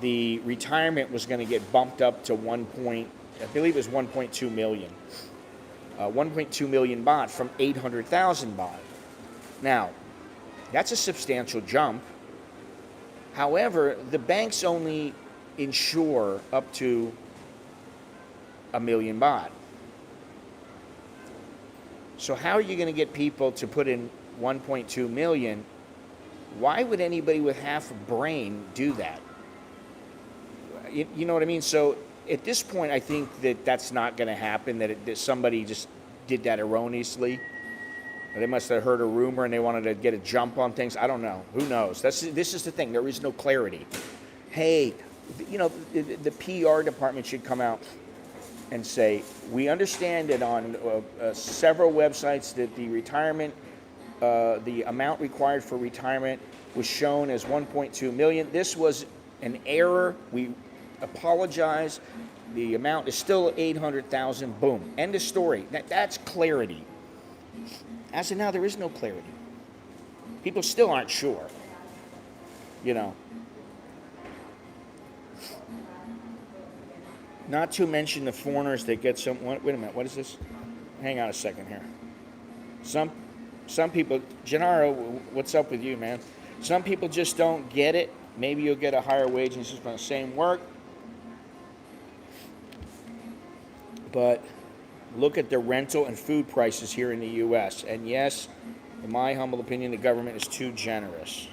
the retirement was going to get bumped up to I believe it was 1.2 million. 1.2 million baht from 800,000 baht. Now, that's a substantial jump. However, the banks only insure up to 1 million baht. So how are you going to get people to put in 1.2 million? Why would anybody with half a brain do that? You know what I mean? So at this point, I think that that's not going to happen, that somebody just did that erroneously. They must have heard a rumor and they wanted to get a jump on things. I don't know. Who knows? This is the thing. There is no clarity. Hey, the PR department should come out and say, we understand that on several websites that the retirement, the amount required for retirement was shown as 1.2 million. This was an error. We apologize. The amount is still 800,000. Boom. End of story. That's clarity. As of now, there is no clarity. People still aren't sure. Not to mention the foreigners that get some. Wait a minute. What is this? Hang on a second here. Some people, Gennaro, what's up with you, man? Some people just don't get it. Maybe you'll get a higher wage and it's just the same work. But look at the rental and food prices here in the U.S. And yes, in my humble opinion, the government is too generous.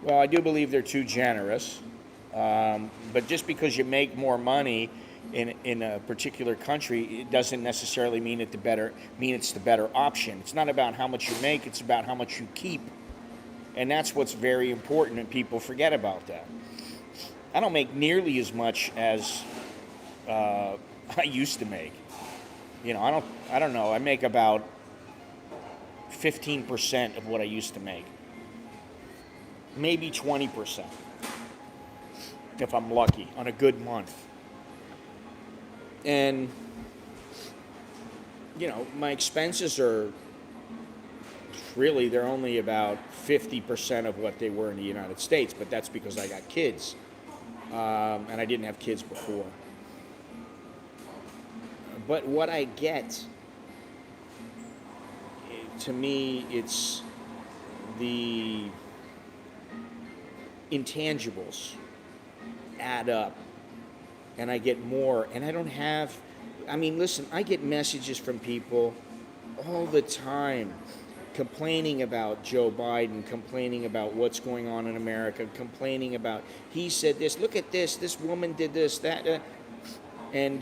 Well, I do believe they're too generous. But just because you make more money in a particular country, it doesn't necessarily mean it's the better option. It's not about how much you make, it's about how much you keep. And that's what's very important, and people forget about that. I don't make nearly as much as I used to make. I don't know. I make about 15% of what I used to make. Maybe 20% if I'm lucky on a good month. And my expenses are really, they're only about 50% of what they were in the United States, but that's because I got kids. And I didn't have kids before. But what I get, to me, it's the intangibles add up, and I get more, and I don't have, listen, I get messages from people all the time complaining about Joe Biden, complaining about what's going on in America, complaining about, he said this, look at this woman did this, that, and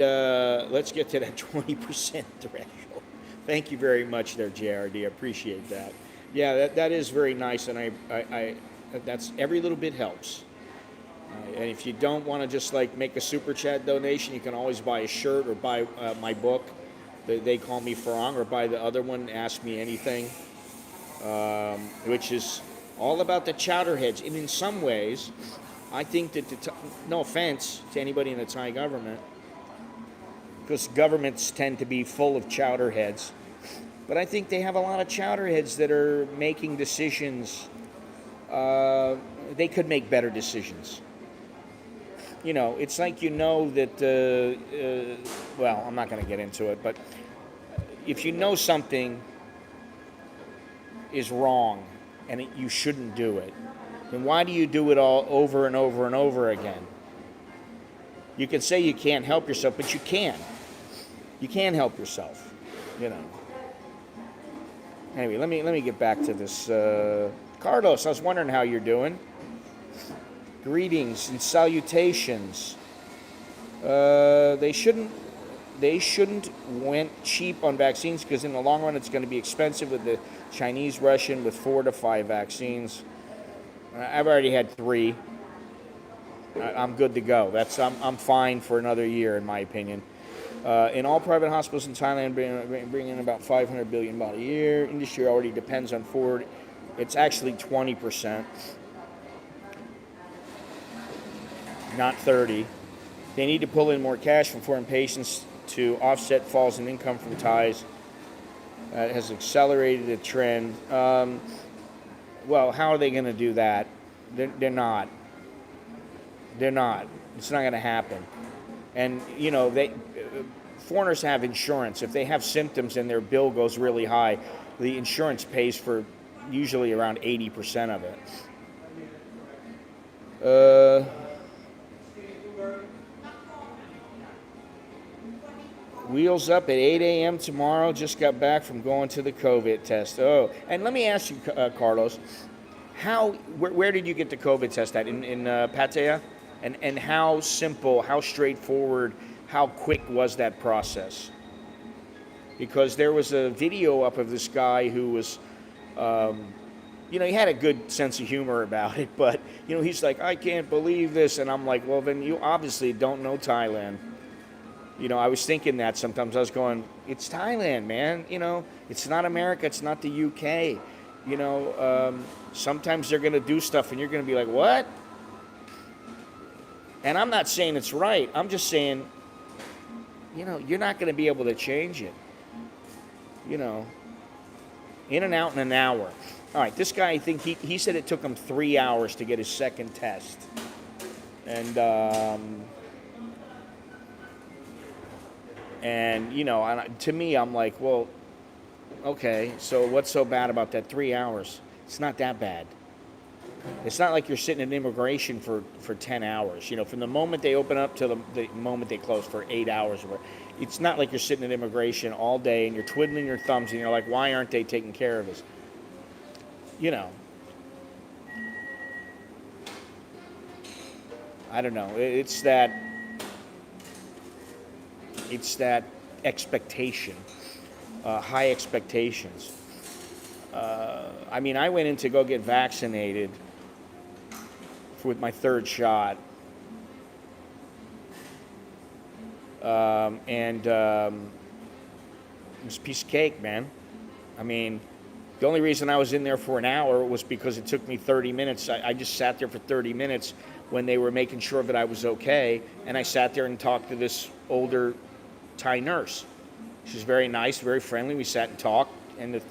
let's get to that 20% threshold. Thank you very much there, JRD. I appreciate that. Yeah, that is very nice, and I that's, every little bit helps. And if you don't want to just like make a super chat donation, you can always buy a shirt or buy my book. They call me Farang, or buy the other one, Ask Me Anything, which is all about the chowderheads. And in some ways, I think that no offense to anybody in the Thai government, because governments tend to be full of chowderheads, but I think they have a lot of chowderheads that are making decisions. They could make better decisions. It's like that, well, I'm not going to get into it, but if you know something is wrong and you shouldn't do it, then why do you do it all over and over and over again? You can say you can't help yourself, but you can. You can help yourself, Anyway, let me get back to this. Carlos, I was wondering how you're doing. Greetings and salutations. They shouldn't went cheap on vaccines, because in the long run it's going to be expensive with the Chinese, Russian, with 4 to 5 vaccines. I've already had 3. I'm good to go. I'm fine for another year, in my opinion. In all private hospitals in Thailand, bring in about 500 billion baht a year. Industry already depends on Ford. It's actually 20%, not 30. They need to pull in more cash from foreign patients to offset falls in income from Thais. It has accelerated the trend. Well, how are they going to do that? They're not. They're not. It's not going to happen. And foreigners have insurance. If they have symptoms and their bill goes really high, the insurance pays for usually around 80% of it. Wheels up at 8 a.m. tomorrow. Just got back from going to the COVID test. Oh, and let me ask you, Carlos, where did you get the COVID test at? In Pattaya? And how simple, how straightforward, how quick was that process? Because there was a video up of this guy who was, he had a good sense of humor about it, but, he's like, I can't believe this. And I'm like, well, then you obviously don't know Thailand. I was thinking that sometimes. I was going, it's Thailand, man. It's not America. It's not the UK. Sometimes they're going to do stuff and you're going to be like, what? And I'm not saying it's right. I'm just saying, you're not going to be able to change it. In and out in an hour. All right, this guy, I think he said it took him 3 hours to get his second test. And to me, I'm like, well, okay, so what's so bad about that 3 hours? It's not that bad. It's not like you're sitting in immigration for 10 hours. From the moment they open up to the moment they close for 8 hours. It's not like you're sitting in immigration all day and you're twiddling your thumbs and you're like, why aren't they taking care of us? I don't know. It's that expectation, high expectations. I went in to go get vaccinated with my 3rd shot, And it was a piece of cake, man. I mean, the only reason I was in there for an hour was because it took me 30 minutes. I just sat there for 30 minutes when they were making sure that I was okay, and I sat there and talked to this older Thai nurse. She was very nice, very friendly. We sat and talked, and the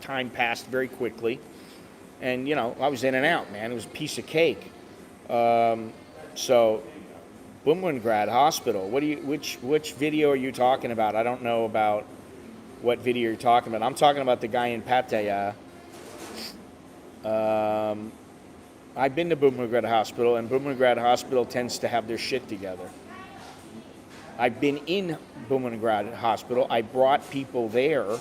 time passed very quickly. And, I was in and out, man. It was a piece of cake. So, Bumrungrad Hospital, which video are you talking about? I don't know about what video you're talking about. I'm talking about the guy in Pattaya. I've been to Bumrungrad Hospital, and Bumrungrad Hospital tends to have their shit together. I've been in Bumrungrad Hospital. I brought people there.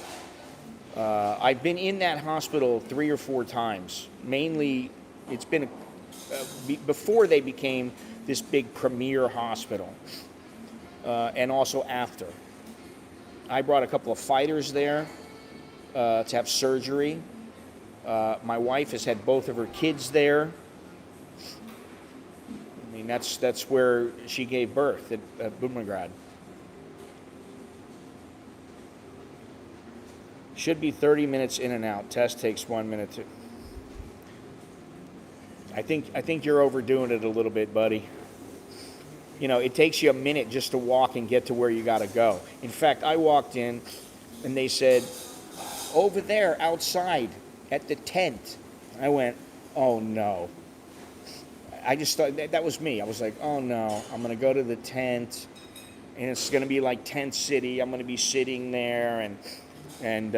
I've been in that hospital 3 or 4 times. Mainly, it's been before they became this big premier hospital, and also after. I brought a couple of fighters there to have surgery. My wife has had both of her kids there. I mean, that's where she gave birth, at Bumrungrad. Should be 30 minutes in and out. Test takes 1 minute to. I think you're overdoing it a little bit, buddy. It takes you a minute just to walk and get to where you got to go. In fact, I walked in, and they said, over there, outside, at the tent. I went, oh no. I just thought, that was me. I was like, oh no, I'm going to go to the tent, and it's going to be like Tent City. I'm going to be sitting there, and I'm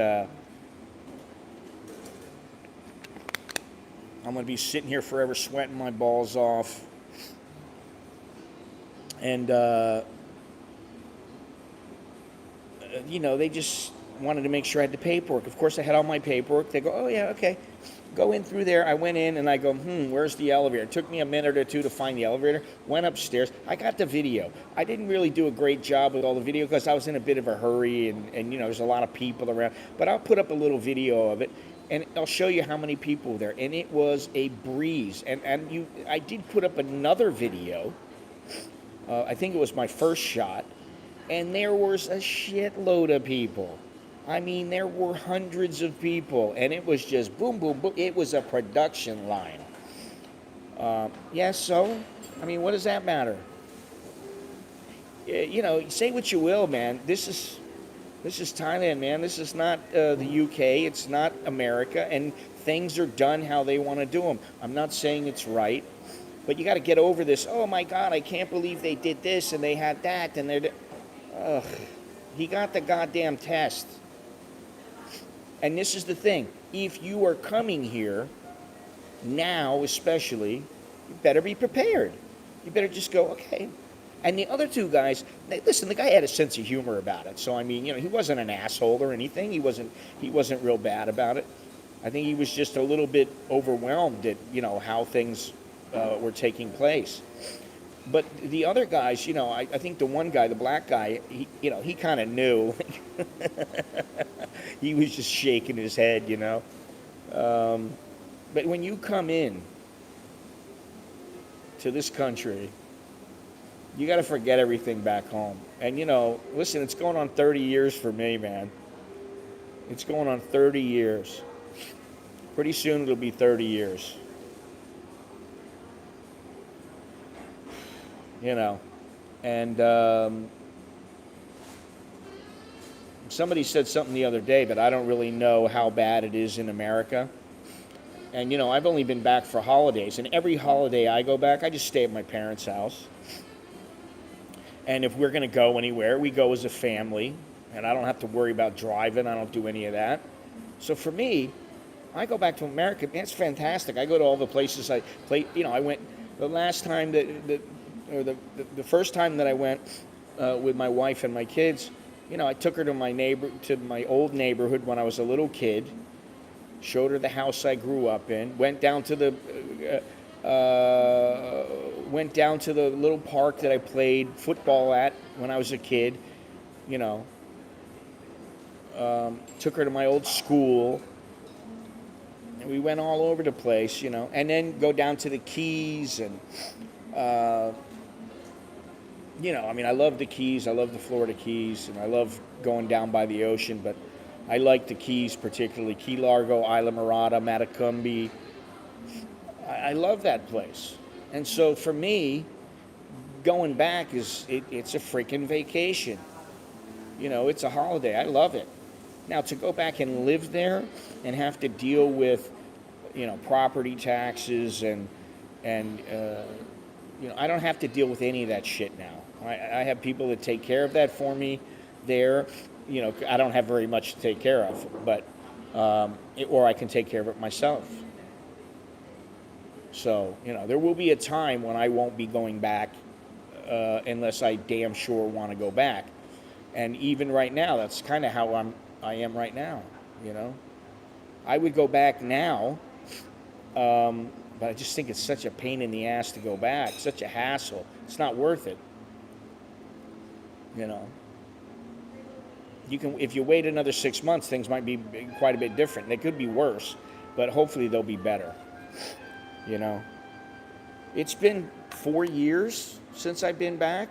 going to be sitting here forever sweating my balls off. And, they just wanted to make sure I had the paperwork. Of course, I had all my paperwork. They go, oh, yeah, okay. Go in through there. I went in, and I go, where's the elevator? It took me a minute or two to find the elevator. Went upstairs. I got the video. I didn't really do a great job with all the video because I was in a bit of a hurry, and there's a lot of people around. But I'll put up a little video of it, and I'll show you how many people were there. And it was a breeze. I did put up another video. I think it was my first shot, and there was a shitload of people. I mean, there were hundreds of people, and it was just boom, boom, boom. It was a production line. So, I mean, what does that matter? Say what you will, man. This is Thailand, man. This is not the UK. It's not America, and things are done how they want to do them. I'm not saying it's right. But you got to get over this. Oh my God, I can't believe they did this and they had that and they're. He got the goddamn test. And this is the thing. If you are coming here now, especially, you better be prepared. You better just go, okay. And the other 2 guys, listen, the guy had a sense of humor about it. So I mean, he wasn't an asshole or anything. He wasn't real bad about it. I think he was just a little bit overwhelmed at how things were taking place. But the other guys, I think the one guy, the black guy, he kind of knew. He was just shaking his head, But when you come in to this country, you got to forget everything back home. And, listen, it's going on 30 years for me, man. It's going on 30 years. Pretty soon it'll be 30 years. And somebody said something the other day, but I don't really know how bad it is in America. And, I've only been back for holidays, and every holiday I go back, I just stay at my parents' house. And if we're going to go anywhere, we go as a family, and I don't have to worry about driving. I don't do any of that. So for me, I go back to America. Man, it's fantastic. I go to all the places I play. I went the last time the first time that I went with my wife and my kids. I took her to my old neighborhood when I was a little kid. Showed her the house I grew up in. Went down to the little park that I played football at when I was a kid. Took her to my old school. And we went all over the place, and then go down to the Keys and I mean, I love the Keys. I love the Florida Keys, and I love going down by the ocean. But I like the Keys, particularly Key Largo, Isla Morada, Matacumbi. I love that place. And so for me, going back it's a freaking vacation. It's a holiday. I love it. Now to go back and live there and have to deal with, property taxes and I don't have to deal with any of that shit now. I have people that take care of that for me there. I don't have very much to take care of, but or I can take care of it myself. So, there will be a time when I won't be going back unless I damn sure want to go back. And even right now, that's kind of how I am right now, I would go back now, but I just think it's such a pain in the ass to go back, such a hassle. It's not worth it, You can, if you wait another 6 months, things might be quite a bit different. They could be worse, but hopefully they'll be better. It's been 4 years since I've been back,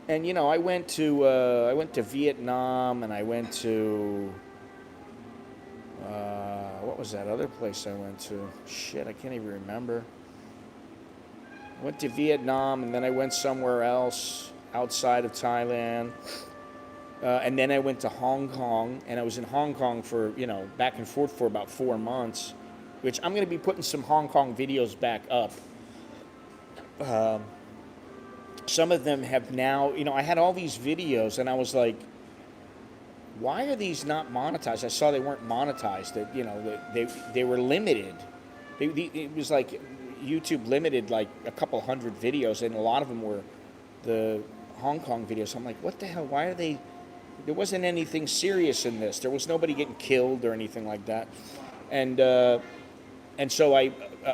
and I went to Vietnam, and I went to what was that other place I went to? Shit, I can't even remember. I went to Vietnam, and then I went somewhere else outside of Thailand. And then I went to Hong Kong, and I was in Hong Kong for, back and forth for about 4 months, which I'm going to be putting some Hong Kong videos back up. Some of them have now, I had all these videos, and I was like, why are these not monetized? I saw they weren't monetized, that, they were limited. It was like YouTube limited like a couple hundred videos, and a lot of them were the Hong Kong videos. I'm like, what the hell? Why are they? There wasn't anything serious in this. There was nobody getting killed or anything like that. And so I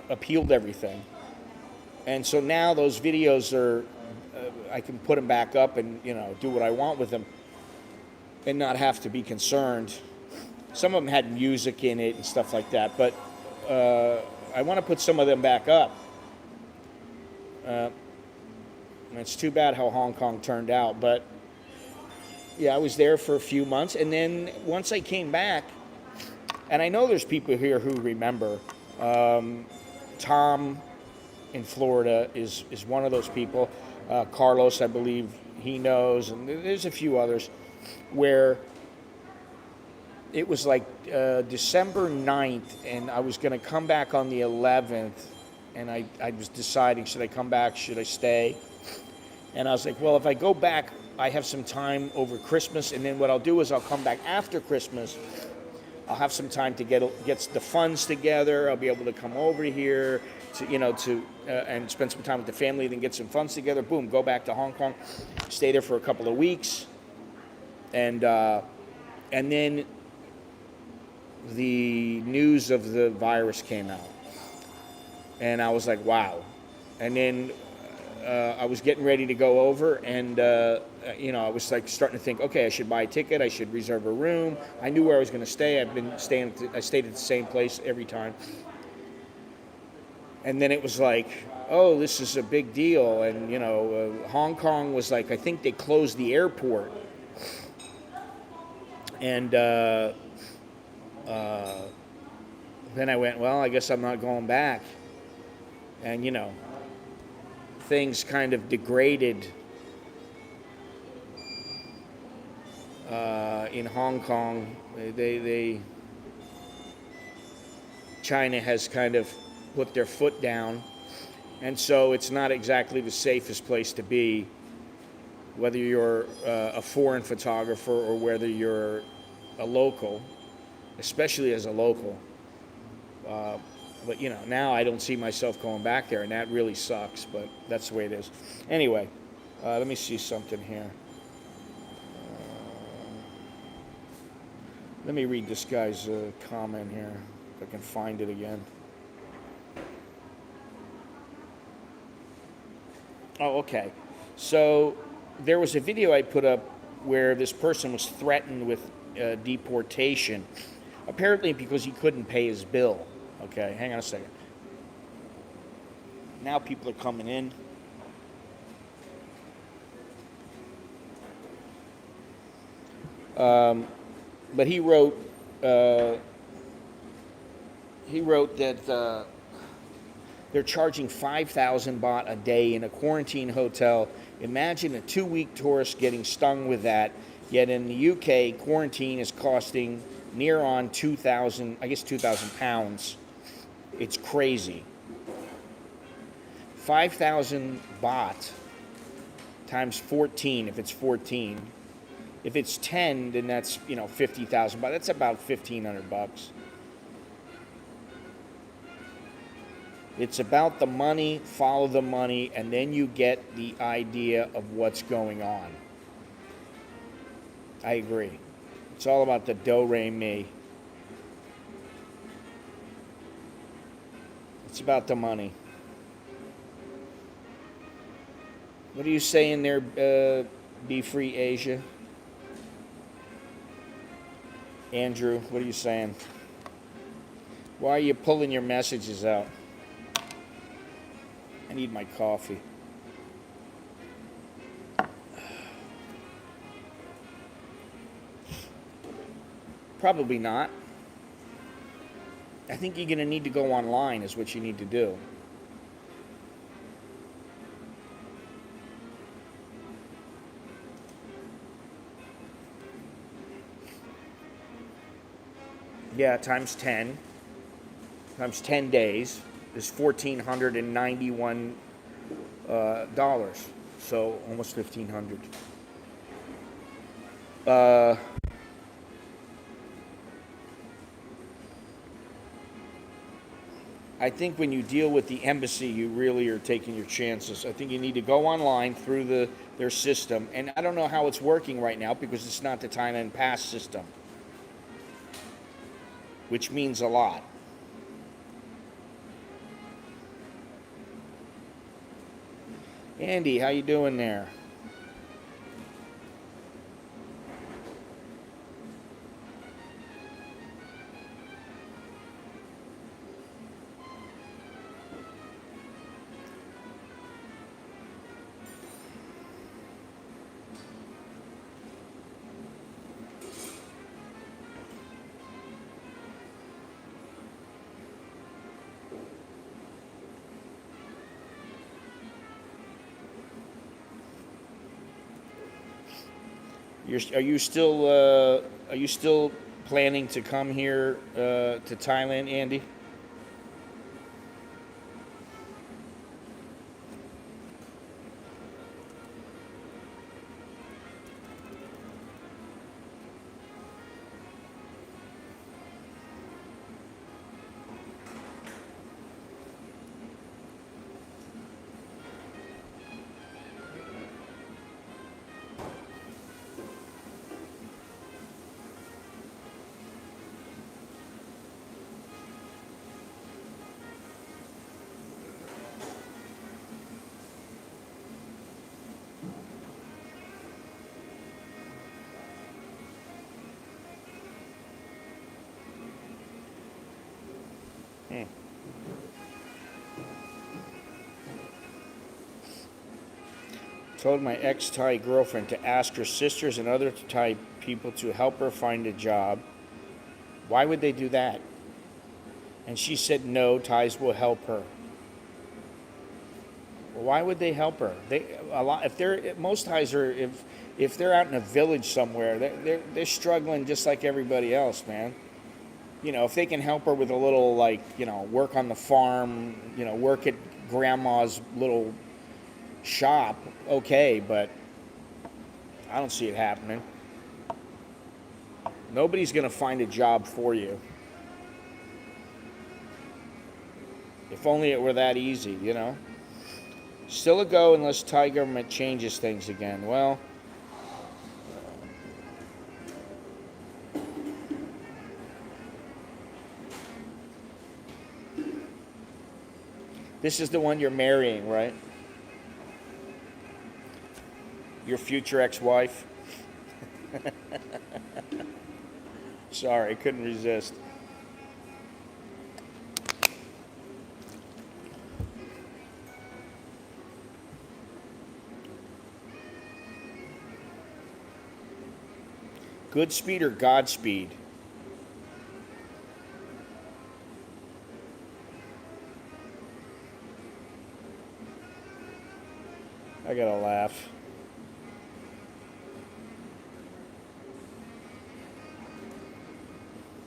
appealed everything. And so now those videos are, I can put them back up and, do what I want with them and not have to be concerned. Some of them had music in it and stuff like that, but I want to put some of them back up. And it's too bad how Hong Kong turned out, but yeah, I was there for a few months, and then once I came back, and I know there's people here who remember, Tom in Florida is one of those people. Carlos, I believe, he knows, and there's a few others, where it was like December 9th, and I was going to come back on the 11th, and I was deciding, should I come back, should I stay? And I was like, well, if I go back, I have some time over Christmas, and then what I'll do is I'll come back after Christmas. I'll have some time to get the funds together. I'll be able to come over here to and spend some time with the family, then get some funds together. Boom, go back to Hong Kong, stay there for a couple of weeks, and then the news of the virus came out, and I was like, wow. And then I was getting ready to go over, and I was like starting to think, okay, I should buy a ticket, I should reserve a room. I knew where I was going to stay. I stayed at the same place every time. And then it was like, oh, this is a big deal. And Hong Kong was like, I think they closed the airport. And then I went, well, I guess I'm not going back. And things kind of degraded in Hong Kong. China has kind of put their foot down, and so it's not exactly the safest place to be, whether you're a foreign photographer or whether you're a local, especially as a local. But now I don't see myself going back there, and that really sucks, but that's the way it is. Anyway, let me see something here. Let me read this guy's comment here, if I can find it again. Oh, okay. So there was a video I put up where this person was threatened with deportation, apparently because he couldn't pay his bill. Okay, hang on a second. Now people are coming in. But uh, he wrote that they're charging 5,000 baht a day in a quarantine hotel. Imagine a 2-week tourist getting stung with that. Yet in the UK, quarantine is costing near on 2,000, I guess 2,000 pounds. It's crazy. 5,000 baht times 14, if it's 14. If it's 10, then that's, 50,000 baht. That's about 1,500 bucks. It's about the money, follow the money, and then you get the idea of what's going on. I agree. It's all about the do-re-mi. It's about the money. What are you saying there, Be Free Asia? Andrew, what are you saying? Why are you pulling your messages out? I need my coffee. Probably not. I think you're going to need to go online is what you need to do. Yeah, times 10. Times 10 days is $1,491. So almost 1,500. I think when you deal with the embassy, you really are taking your chances. I think you need to go online through their system. And I don't know how it's working right now because it's not the Thailand Pass system, which means a lot. Andy, how you doing there? Are you still planning to come here to Thailand, Andy? Told my ex-Thai girlfriend to ask her sisters and other Thai people to help her find a job. Why would they do that? And she said no, Thais will help her. Well, why would they help her? Most Thais are if they're out in a village somewhere, they're struggling just like everybody else, man. If they can help her with a little work on the farm, work at grandma's little shop, okay, but I don't see it happening. Nobody's going to find a job for you. If only it were that easy, Still a go unless Thai government changes things again. Well, this is the one you're marrying, right? Your future ex-wife? Sorry, I couldn't resist. Good speed or Godspeed? I gotta laugh.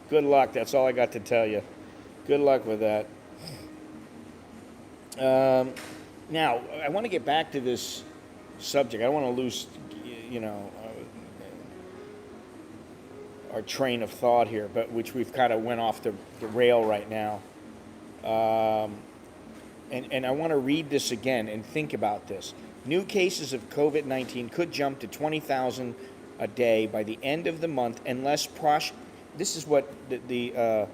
Good luck. That's all I got to tell you. Good luck with that. Now, I want to get back to this subject. I don't want to lose, you know, our train of thought here, but which we've kind of went off the rail right now. And I want to read this again and think about this. New cases of COVID-19 could jump to 20,000 a day by the end of the month unless this is what I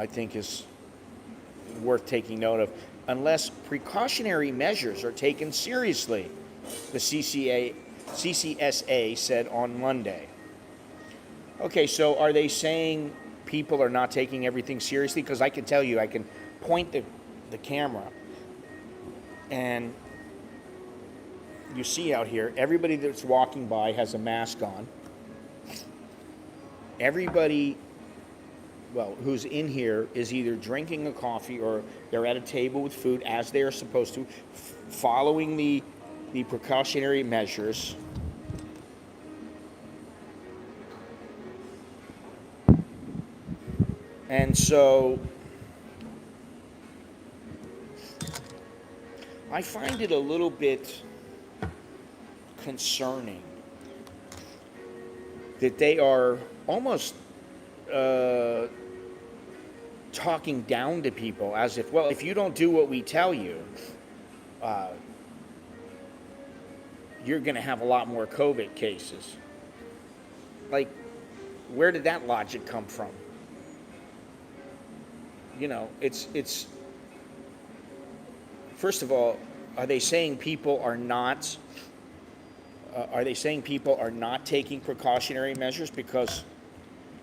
think is worth taking note of. Unless precautionary measures are taken seriously, the CCSA said on Monday. Okay, so are they saying people are not taking everything seriously? Because I can tell you, I can point the camera, and you see out here, everybody that's walking by has a mask on. Everybody, well, who's in here is either drinking a coffee or they're at a table with food as they are supposed to, following the precautionary measures. And so I find it a little bit concerning that they are almost talking down to people as if, well, if you don't do what we tell you, you're going to have a lot more COVID cases. Like, where did that logic come from? You know, it's first of all, are they saying people are not taking precautionary measures? Because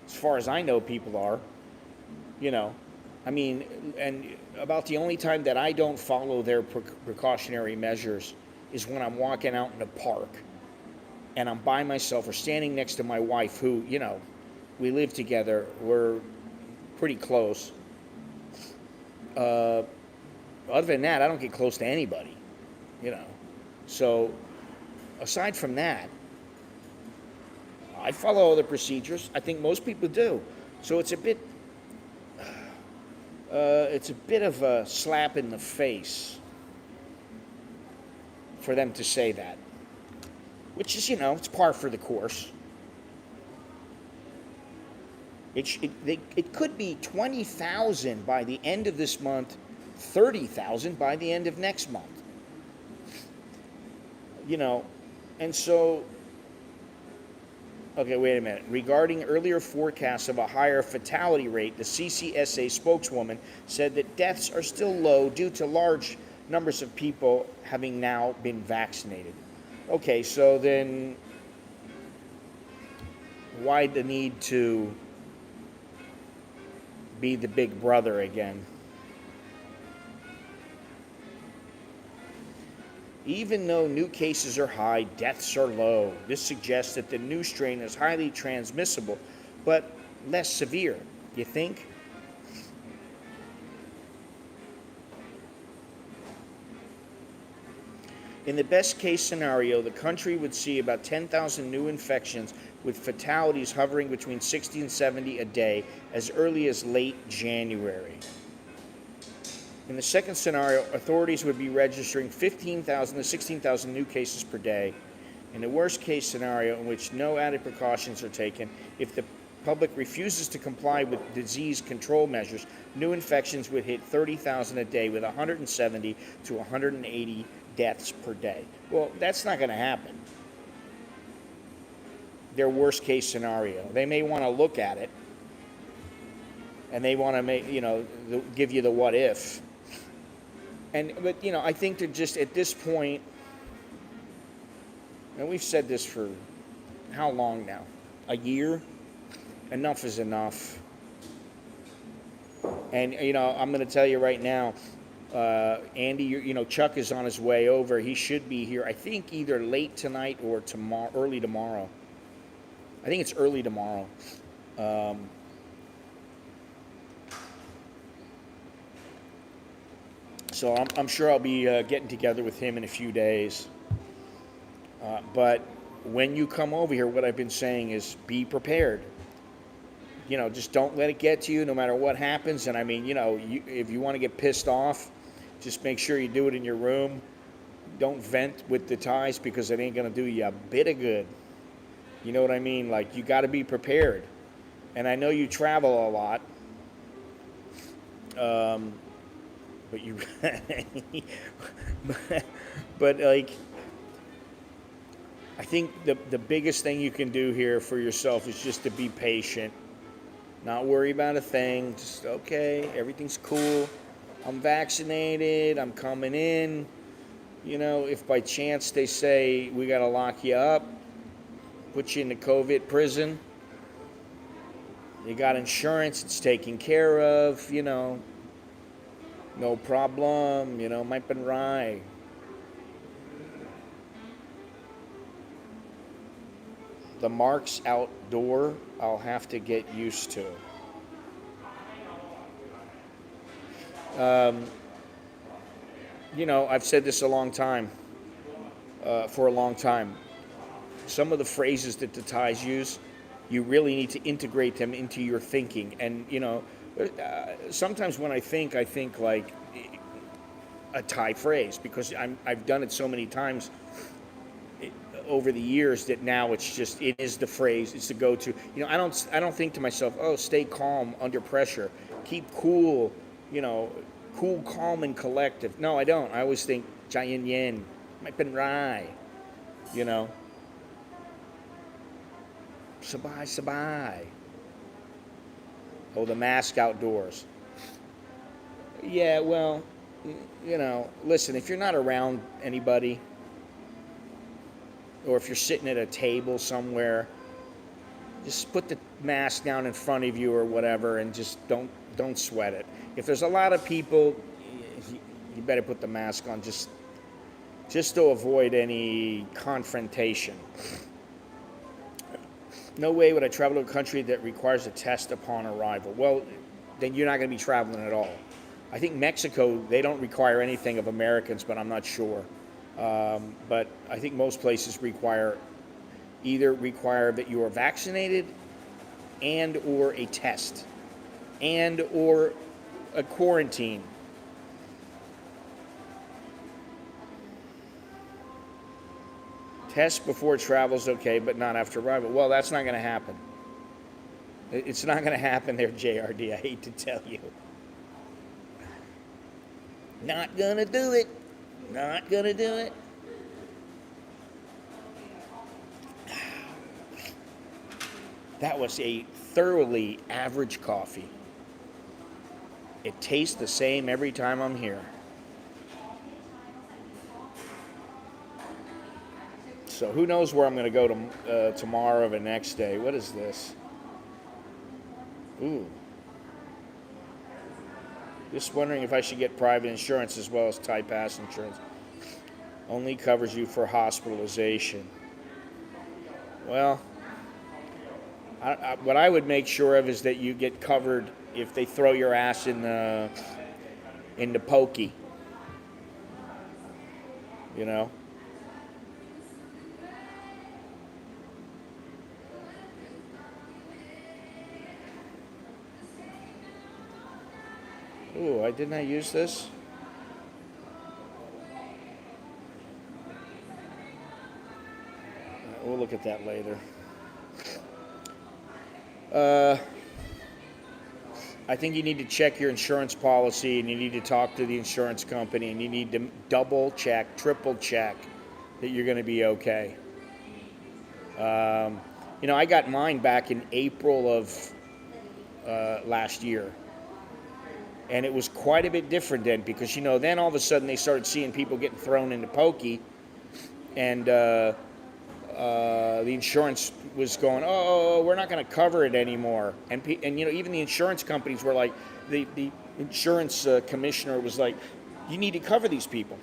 as far as I know, people are. You know, I mean, and about the only time that I don't follow their precautionary measures is when I'm walking out in the park and I'm by myself or standing next to my wife, who, you know, we live together, we're pretty close. Other than that, I don't get close to anybody, you know. So aside from that, I follow all the procedures. I think most people do. So it's a bit of a slap in the face for them to say that, which is, you know, it's par for the course. It could be 20,000 by the end of this month, 30,000 by the end of next month. You know, and so, okay, wait a minute. Regarding earlier forecasts of a higher fatality rate, the CCSA spokeswoman said that deaths are still low due to large numbers of people having now been vaccinated. Okay, so then why the need to be the big brother again? Even though new cases are high, deaths are low. This suggests that the new strain is highly transmissible, but less severe. You think? In the best case scenario, the country would see about 10,000 new infections, with fatalities hovering between 60 and 70 a day as early as late January. In the second scenario, authorities would be registering 15,000 to 16,000 new cases per day. In the worst case scenario, in which no added precautions are taken, if the public refuses to comply with disease control measures, new infections would hit 30,000 a day, with 170 to 180 deaths per day. Well, that's not going to happen. Their worst case scenario. They may want to look at it, and they want to make, you know, give you the what if. But you know, I think they're just at this point, and we've said this for how long now? A year? Enough is enough. And you know, I'm going to tell you right now, Andy, Chuck is on his way over. He should be here, I think, either late tonight or tomorrow, early tomorrow. I think it's early tomorrow. So I'm sure I'll be getting together with him in a few days. But when you come over here, what I've been saying is be prepared. Just don't let it get to you no matter what happens. And I mean, if you want to get pissed off, just make sure you do it in your room. Don't vent with the Thais because it ain't going to do you a bit of good. You know what I mean? Like, you got to be prepared. And I know you travel a lot. But you, but like, I think the biggest thing you can do here for yourself is just to be patient, not worry about a thing. Just, okay, everything's cool. I'm vaccinated. I'm coming in. If by chance they say we got to lock you up, put you in the COVID prison, you got insurance. It's taken care of. No problem, might been right. The marks outdoor, I'll have to get used to. I've said this for a long time. Some of the phrases that the Thais use, you really need to integrate them into your thinking. And, sometimes when I think like a Thai phrase because I've done it so many times over the years that now it is the phrase. It's the go-to. I don't think to myself, oh, stay calm under pressure, keep cool, cool, calm, and collective. No, I don't. I always think Jayan Yen, might been Rai, Sabai Sabai. Oh, the mask outdoors. Yeah, well, listen, if you're not around anybody, or if you're sitting at a table somewhere, just put the mask down in front of you or whatever, and just don't sweat it. If there's a lot of people, you better put the mask on just to avoid any confrontation. No way would I travel to a country that requires a test upon arrival. Well, then you're not going to be traveling at all. I think Mexico, they don't require anything of Americans, but I'm not sure. But I think most places require that you are vaccinated and or a test and or a quarantine. Test before travel is okay, but not after arrival. Well, that's not going to happen. It's not going to happen there, JRD. I hate to tell you. Not going to do it. Not going to do it. That was a thoroughly average coffee. It tastes the same every time I'm here. So who knows where I'm going to go to tomorrow or the next day. What is this? Ooh. Just wondering if I should get private insurance as well as Thai Pass insurance. Only covers you for hospitalization. Well, what I would make sure of is that you get covered if they throw your ass in the pokey. Ooh, didn't I use this? We'll look at that later. I think you need to check your insurance policy, and you need to talk to the insurance company, and you need to double check, triple check that you're going to be okay. I got mine back in April of last year. And it was quite a bit different then because, then all of a sudden they started seeing people getting thrown into pokey. And the insurance was going, oh, we're not going to cover it anymore. And even the insurance companies were like, the insurance commissioner was like, You need to cover these people.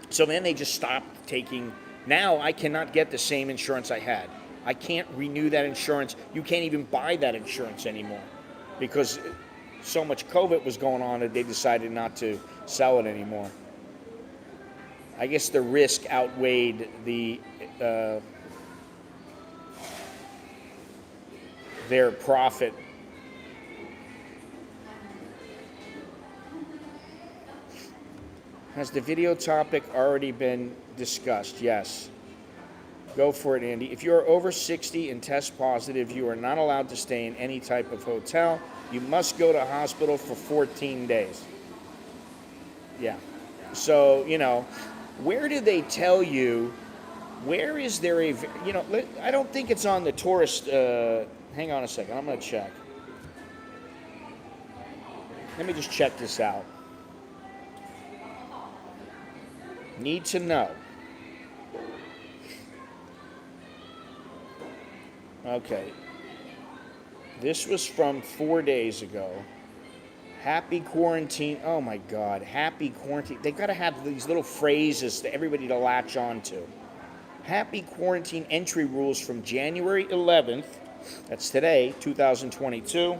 So then they just stopped taking. Now I cannot get the same insurance I had. I can't renew that insurance. You can't even buy that insurance anymore because so much COVID was going on that they decided not to sell it anymore. I guess the risk outweighed their profit. Has the video topic already been discussed? Yes. Go for it, Andy. If you are over 60 and test positive, you are not allowed to stay in any type of hotel. You must go to hospital for 14 days. Yeah. So, where do they tell you, where is there a, I don't think it's on the tourist, hang on a second, I'm going to check. Let me just check this out. Need to know. Okay. This was from 4 days ago. Happy quarantine. Oh my God. Happy quarantine. They got to have these little phrases for everybody to latch on to. Happy quarantine entry rules from January 11th. That's today, 2022.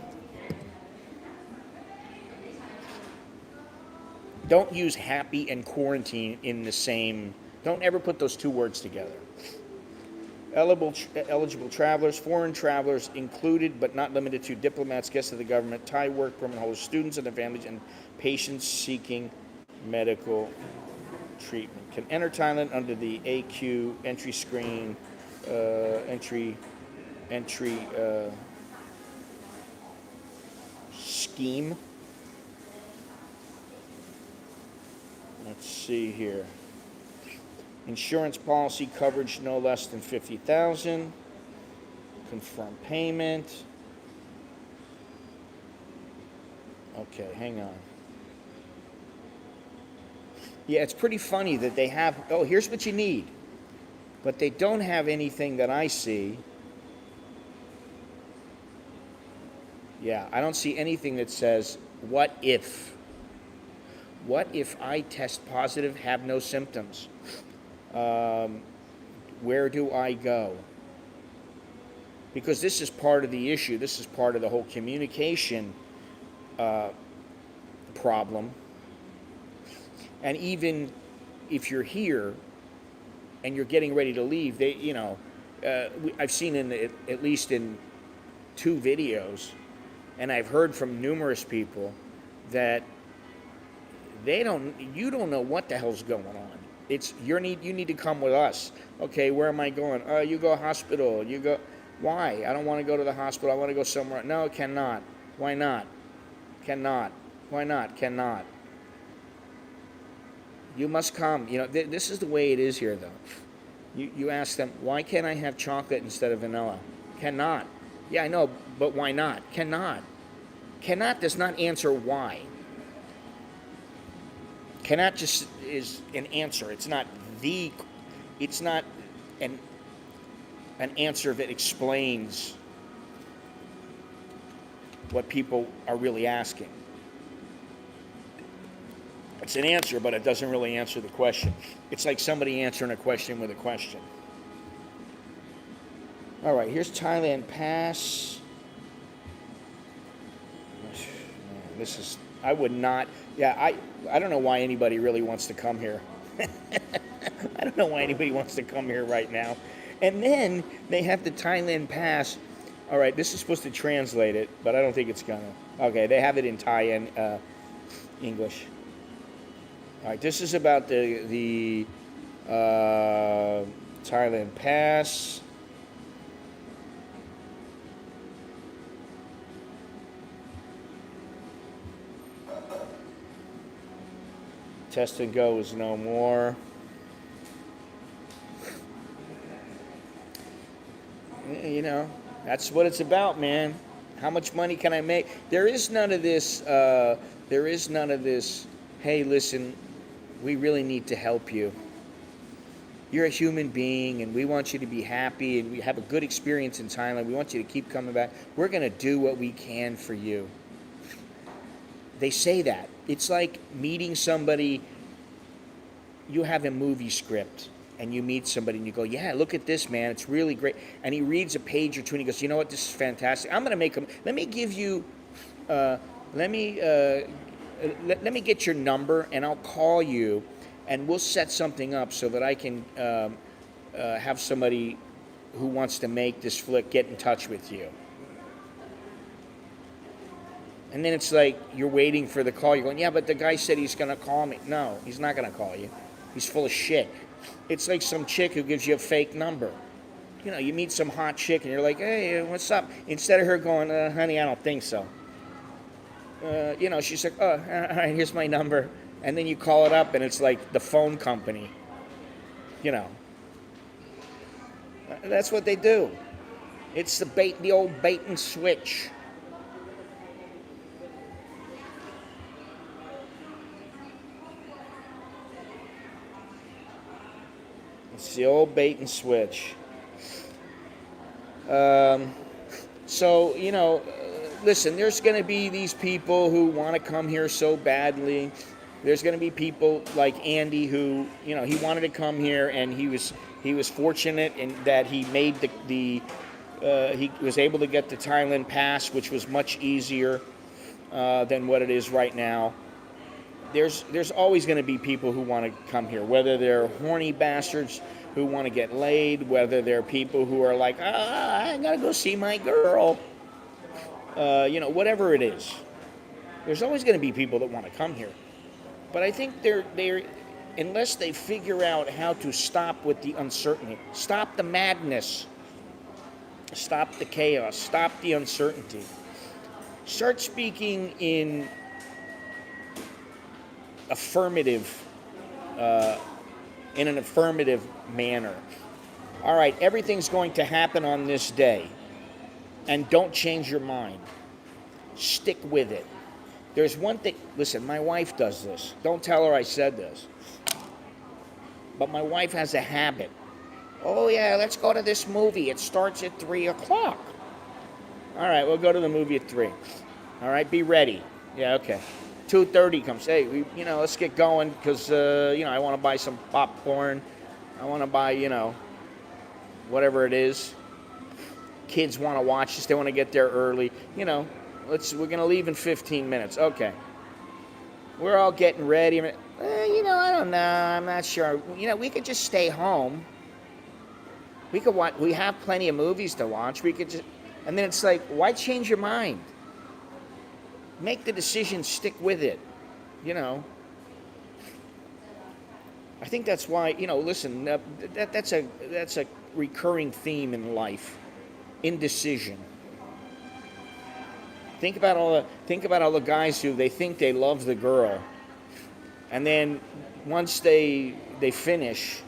Don't use happy and quarantine in the same. Don't ever put those two words together. Eligible travelers, foreign travelers included but not limited to diplomats, guests of the government, Thai work permit holders, students and their families, and patients seeking medical treatment can enter Thailand under the AQ entry screen scheme. Let's see here. Insurance policy coverage no less than $50,000. Confirm payment. Okay, hang on. Yeah, it's pretty funny that they have, here's what you need. But they don't have anything that I see. Yeah, I don't see anything that says, what if? What if I test positive, have no symptoms? Where do I go? Because this is part of the issue. This is part of the whole communication problem. And even if you're here and you're getting ready to leave, I've seen at least in 2 videos, and I've heard from numerous people that you don't know what the hell's going on. It's you need to come with us. Okay, where am I going? You go hospital. You go. Why? I don't want to go to the hospital. I want to go somewhere. No, cannot. Why not? Cannot. Why not? Cannot. You must come. This is the way it is here, though. You ask them, why can't I have chocolate instead of vanilla? Cannot. Yeah, I know, but why not? Cannot. Cannot does not answer why. Cannot just is an answer. It's not an answer that explains what people are really asking. It's an answer, but it doesn't really answer the question. It's like somebody answering a question with a question. All right, here's Thailand Pass. This is, I would not, I don't know why anybody really wants to come here. I don't know why anybody wants to come here right now. And then they have the Thailand Pass. All right, this is supposed to translate it, but I don't think it's gonna. Okay, they have it in Thai and English. All right, this is about the Thailand Pass. Test and go is no more. That's what it's about, man. How much money can I make? There is none of this, hey, listen, we really need to help you. You're a human being, and we want you to be happy, and we have a good experience in Thailand. We want you to keep coming back. We're going to do what we can for you. They say that. It's like meeting somebody. You have a movie script and you meet somebody and you go, yeah, look at this, man. It's really great. And he reads a page or two and he goes, you know what? This is fantastic. I'm going to make them. Let me give you, uh, let me, let me get your number and I'll call you and we'll set something up so that I can have somebody who wants to make this flick get in touch with you. And then it's like you're waiting for the call. You're going, yeah, but the guy said he's going to call me. No, he's not going to call you. He's full of shit. It's like some chick who gives you a fake number. You know, you meet some hot chick and you're like, hey, what's up? Instead of her going, honey, I don't think so. You know, she's like, oh, all right, here's my number. And then you call it up and it's like the phone company. You know. That's what they do. It's the old bait and switch. It's the old bait and switch. So, you know, listen, there's going to be these people who want to come here so badly. There's going to be people like Andy who, you know, he wanted to come here and he was fortunate in that he made he was able to get the Thailand pass, which was much easier than what it is right now. There's always going to be people who want to come here, whether they're horny bastards who want to get laid, whether they're people who are like, I got to go see my girl. You know, whatever it is. There's always going to be people that want to come here. But I think they're unless they figure out how to stop with the uncertainty, stop the madness, stop the chaos, stop the uncertainty, start speaking in in an affirmative manner. All right, everything's going to happen on this day, and don't change your mind. Stick with it. There's one thing, listen, my wife does this. Don't tell her I said this. But my wife has a habit. Oh yeah, let's go to this movie. It starts at 3 o'clock. All right, we'll go to the movie at 3. All right, be ready. Yeah, okay. 2:30 comes. Hey, let's get going because, I want to buy some popcorn. I want to buy, whatever it is. Kids want to watch this. They want to get there early. We're going to leave in 15 minutes. Okay. We're all getting ready. I don't know. I'm not sure. We could just stay home. We could watch. We have plenty of movies to watch. We could just, and then it's like, why change your mind? Make the decision, stick with it, I think that's why, listen, that's a recurring theme in life, indecision. Think about all the guys who they think they love the girl, and then once they finish,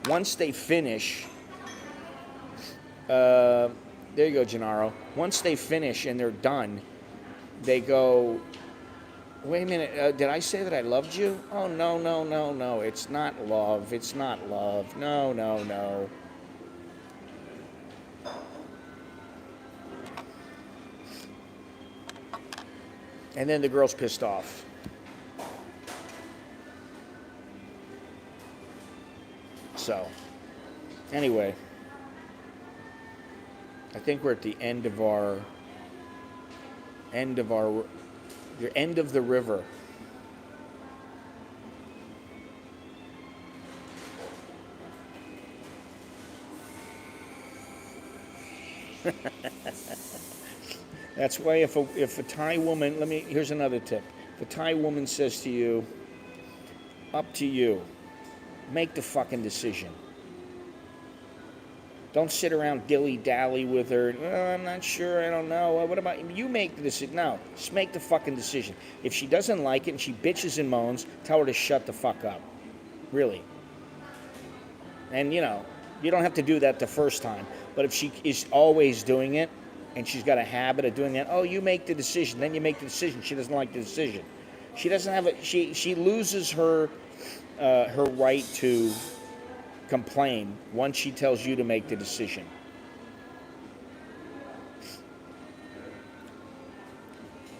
there you go, Gennaro. Once they finish and they're done, they go, wait a minute, did I say that I loved you? Oh, no, it's not love. It's not love. No. And then the girl's pissed off. So, anyway, I think we're at the end of the end of the river. That's why if a Thai woman, here's another tip. If a Thai woman says to you, up to you, make the fucking decision. Don't sit around dilly-dally with her. Oh, I'm not sure. I don't know. What about you? Make the decision. No, just make the fucking decision. If she doesn't like it and she bitches and moans, tell her to shut the fuck up. Really. And, you don't have to do that the first time. But if she is always doing it and she's got a habit of doing that, oh, you make the decision. Then you make the decision. She doesn't like the decision. She doesn't have she loses her right to complain once she tells you to make the decision.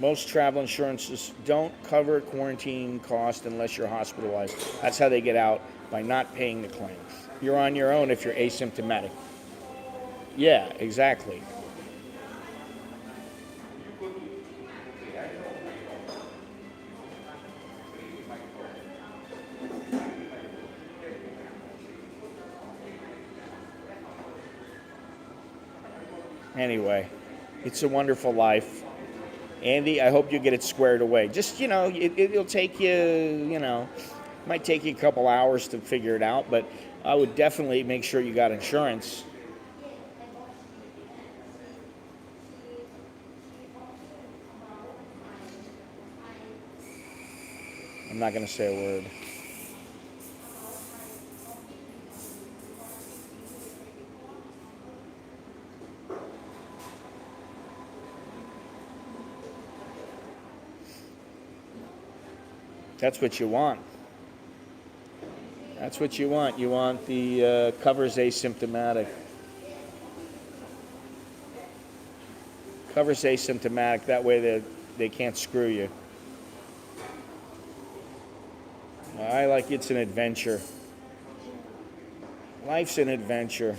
Most travel insurances don't cover quarantine cost unless you're hospitalized. That's how they get out, by not paying the claim. You're on your own if you're asymptomatic. Yeah, exactly. Anyway, it's a wonderful life. Andy, I hope you get it squared away. Just, it'll take you, might take you a couple hours to figure it out, but I would definitely make sure you got insurance. I'm not going to say a word. That's what you want. That's what you want. You want the covers asymptomatic. Covers asymptomatic. That way they can't screw you. I like it's an adventure. Life's an adventure.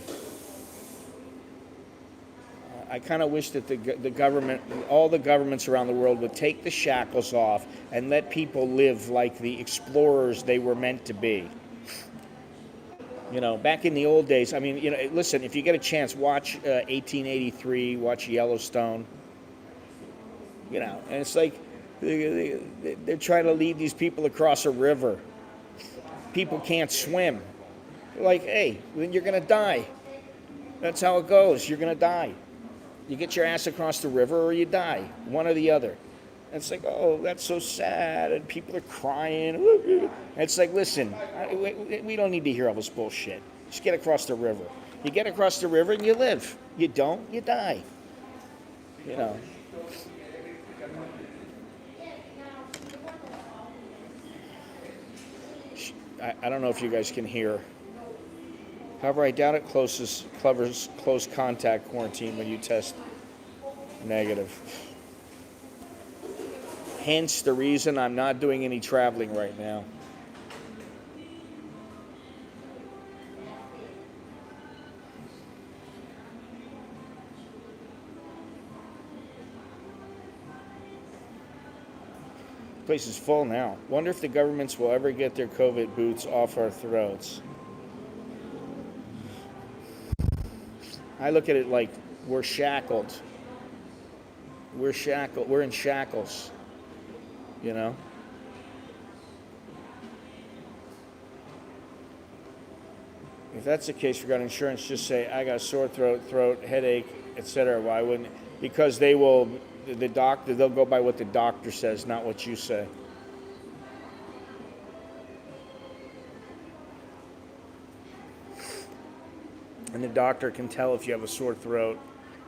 I kind of wish that the government, all the governments around the world would take the shackles off and let people live like the explorers they were meant to be. Back in the old days, listen, if you get a chance, watch 1883, watch Yellowstone. And it's like they're trying to lead these people across a river. People can't swim. They're like, hey, then you're going to die. That's how it goes. You're going to die. You get your ass across the river or you die, one or the other. And it's like, oh, that's so sad, and people are crying. And it's like, listen, we don't need to hear all this bullshit. Just get across the river. You get across the river and you live. You don't, you die. I don't know if you guys can hear. However, I doubt it covers close contact quarantine when you test negative. Hence the reason I'm not doing any traveling right now. The place is full now. Wonder if the governments will ever get their COVID boots off our throats. I look at it like we're shackled. We're shackled. We're in shackles. If that's the case, you got insurance, just say, I got a sore throat, headache, etc. Why wouldn't? Because they'll go by what the doctor says, not what you say. And the doctor can tell if you have a sore throat.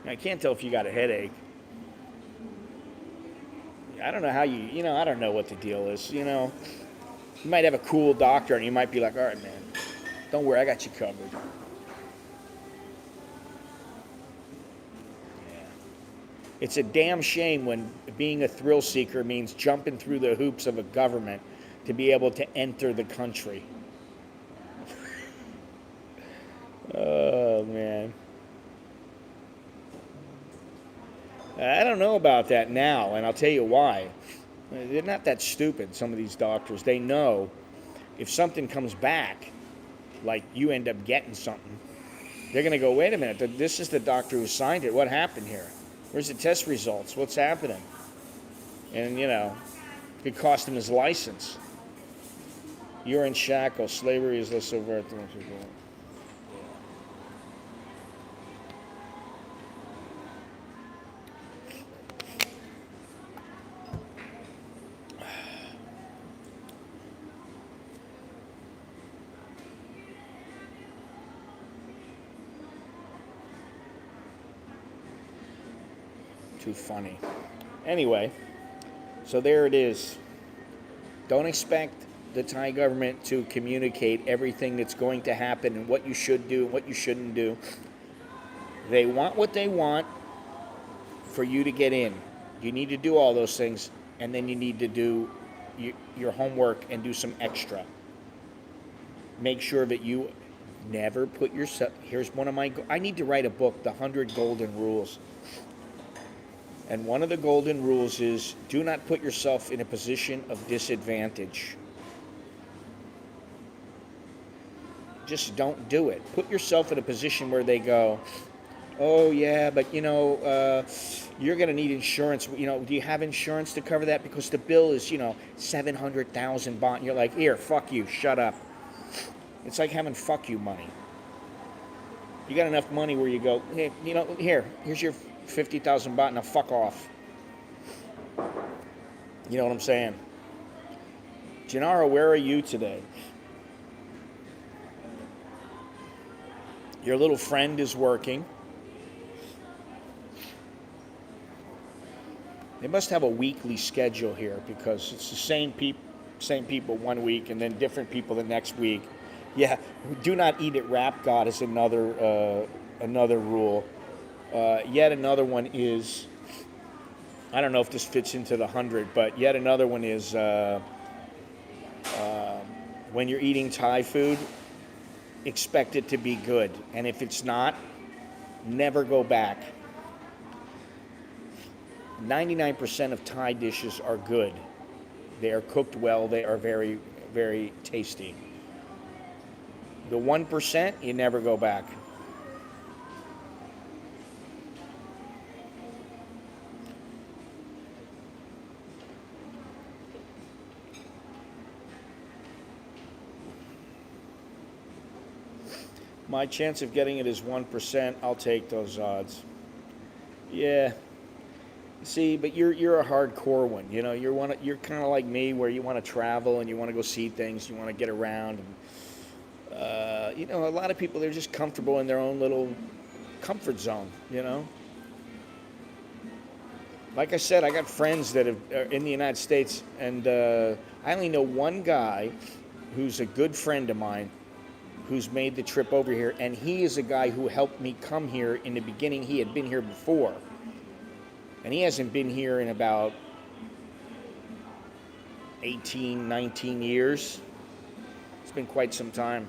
I can't tell if you got a headache. I don't know how I don't know what the deal is. You might have a cool doctor and you might be like, all right, man, don't worry, I got you covered. Yeah. It's a damn shame when being a thrill seeker means jumping through the hoops of a government to be able to enter the country. Oh, man. I don't know about that now, and I'll tell you why. They're not that stupid, some of these doctors. They know if something comes back, like you end up getting something, they're going to go, wait a minute, this is the doctor who signed it. What happened here? Where's the test results? What's happening? And, it could cost him his license. You're in shackles. Slavery is less overt than people. Too funny. Anyway, so there it is. Don't expect the Thai government to communicate everything that's going to happen and what you should do and what you shouldn't do. They want what they want for you to get in. You need to do all those things, and then you need to do your homework and do some extra. Make sure that you never put yourself. Here's one of my. I need to write a book, The 100 Golden Rules. And one of the golden rules is do not put yourself in a position of disadvantage. Just don't do it. Put yourself in a position where they go, oh yeah, but you know, you're going to need insurance. You know, do you have insurance to cover that? Because the bill is, you know, 700,000 baht. And you're like, here, fuck you, shut up. It's like having fuck you money. You got enough money where you go, hey, you know, here's your 50,000 baht, now fuck off. You know what I'm saying? Gennaro, where are you today? Your little friend is working. They must have a weekly schedule here because it's the same people one week and then different people the next week. Yeah, do not eat at Rap God is another rule. Yet another one is, I don't know if this fits into the 100, but yet another one is when you're eating Thai food, expect it to be good. And if it's not, never go back. 99% of Thai dishes are good. They are cooked well. They are very, very tasty. The 1%, you never go back. My chance of getting it is 1%. I'll take those odds. Yeah. See, but you're a hardcore one. You know, you're kind of like me, where you want to travel and you want to go see things, you want to get around. And, you know, a lot of people, they're just comfortable in their own little comfort zone. You know. Like I said, I got friends that are in the United States, and I only know one guy who's a good friend of mine who's made the trip over here, and he is a guy who helped me come here in the beginning. He had been here before, and he hasn't been here in about 18, 19 years. It's been quite some time.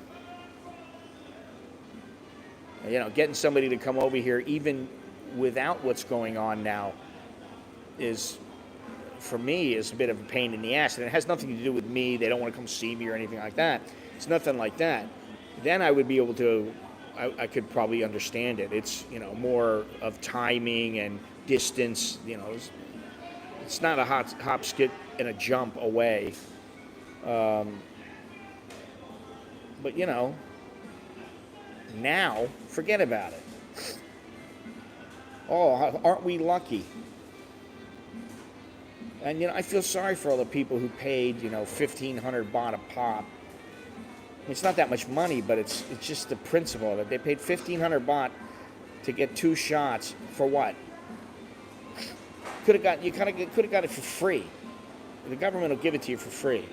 You know, getting somebody to come over here, even without what's going on now, is, for me, is a bit of a pain in the ass. And it has nothing to do with me. They don't want to come see me or anything like that. It's nothing like that. Then I would be able to, I could probably understand it. It's, you know, more of timing and distance. You know, it's not a hop, skip, and a jump away. But, you know, now, forget about it. Oh, aren't we lucky? And, you know, I feel sorry for all the people who paid, you know, 1,500 baht a pop. It's not that much money, but it's just the principle of it. They paid 1,500 baht to get 2 shots for what? You could have got it for free. The government will give it to you for free.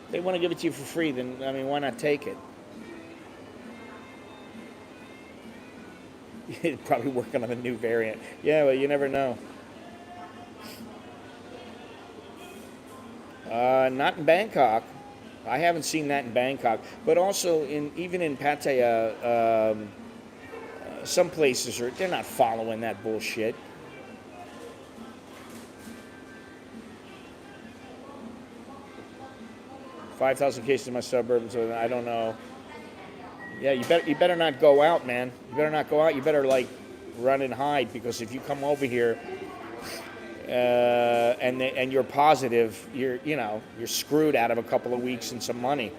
If they want to give it to you for free, then, I mean, why not take it? You're probably working on a new variant. Yeah, well, you never know. Not in Bangkok. I haven't seen that in Bangkok, but also even in Pattaya, some places they're not following that bullshit. $5,000 cases in my suburbs, so I don't know. Yeah, you better not go out, man. You better not go out. You better like run and hide, because if you come over here and you're positive, you're screwed out of a couple of weeks and some money.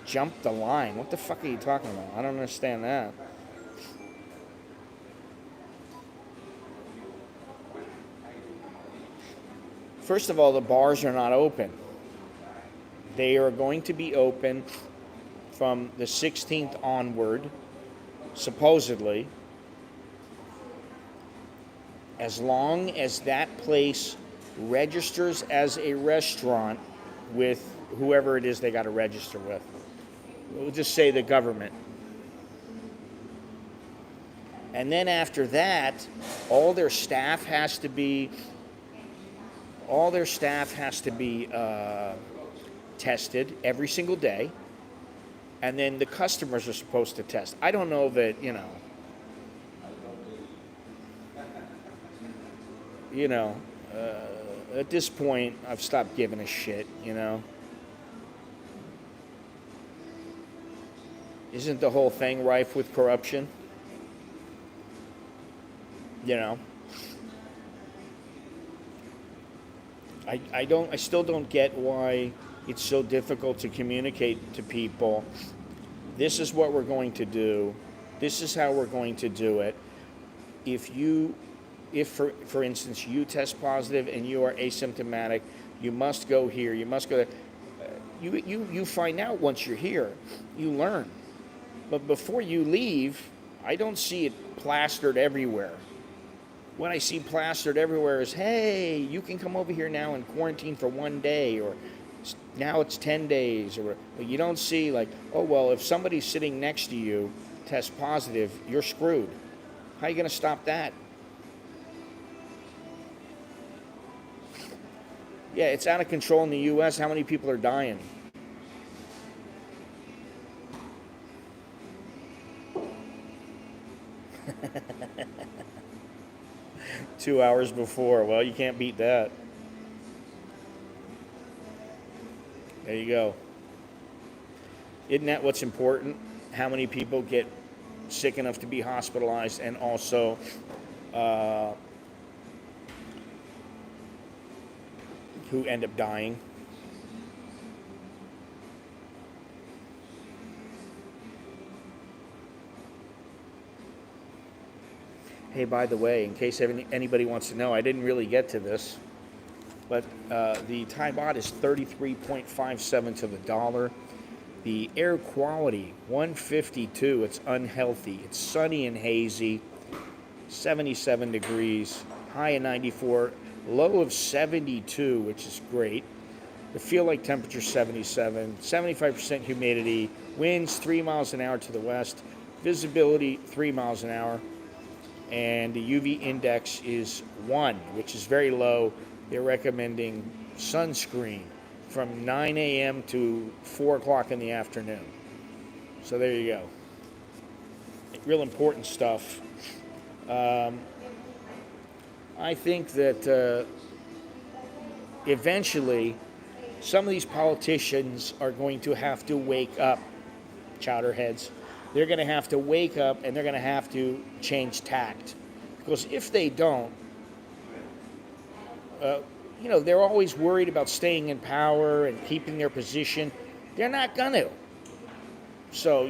Jump the line. What the fuck are you talking about? I don't understand that. First of all, the bars are not open. They are going to be open from the 16th onward, supposedly, as long as that place registers as a restaurant with whoever it is they got to register with. We'll just say the government. And then after that, all their staff has to be tested every single day, and then the customers are supposed to test. I don't know that, you know, at this point, I've stopped giving a shit, Isn't the whole thing rife with corruption? I still don't get why it's so difficult to communicate to people. This is what we're going to do. This is how we're going to do it. If for instance, you test positive and you are asymptomatic, you must go here, you must go there. You find out once you're here, you learn. But before you leave, I don't see it plastered everywhere. What I see plastered everywhere is, hey, you can come over here now and quarantine for 1 day, or now it's 10 days, or you don't see like, oh, well, if somebody's sitting next to you tests positive, you're screwed. How are you going to stop that? Yeah, it's out of control in the U.S. How many people are dying? Two hours before. Well, you can't beat that. There you go. Isn't that what's important? How many people get sick enough to be hospitalized, and also who end up dying? Hey, by the way, in case anybody wants to know, I didn't really get to this, but the Thai baht is 33.57 to the dollar. The air quality, 152. It's unhealthy. It's sunny and hazy, 77 degrees, high of 94, low of 72, which is great. The feel-like temperature, 77, 75% humidity, winds 3 miles an hour to the west, visibility 3 miles an hour. And the UV index is 1, which is very low. They're recommending sunscreen from 9 a.m. to 4 o'clock in the afternoon. So there you go. Real important stuff. I think that eventually some of these politicians are going to have to wake up, chowderheads. They're going to have to wake up, and they're going to have to change tact. Because if they don't, they're always worried about staying in power and keeping their position. They're not going to. So,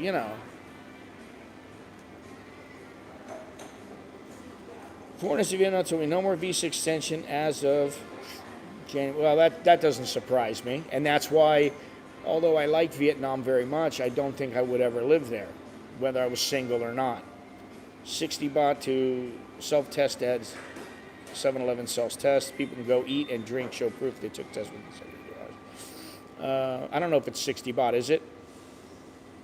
Foreigners of Vietnam told me no more visa extension as of January. Well, that doesn't surprise me. And that's why, although I like Vietnam very much, I don't think I would ever live there, whether I was single or not. 60 baht to self-test ads. 7-Eleven self-test. People can go eat and drink, show proof they took tests within 72 hours. I don't know if it's 60 baht, is it?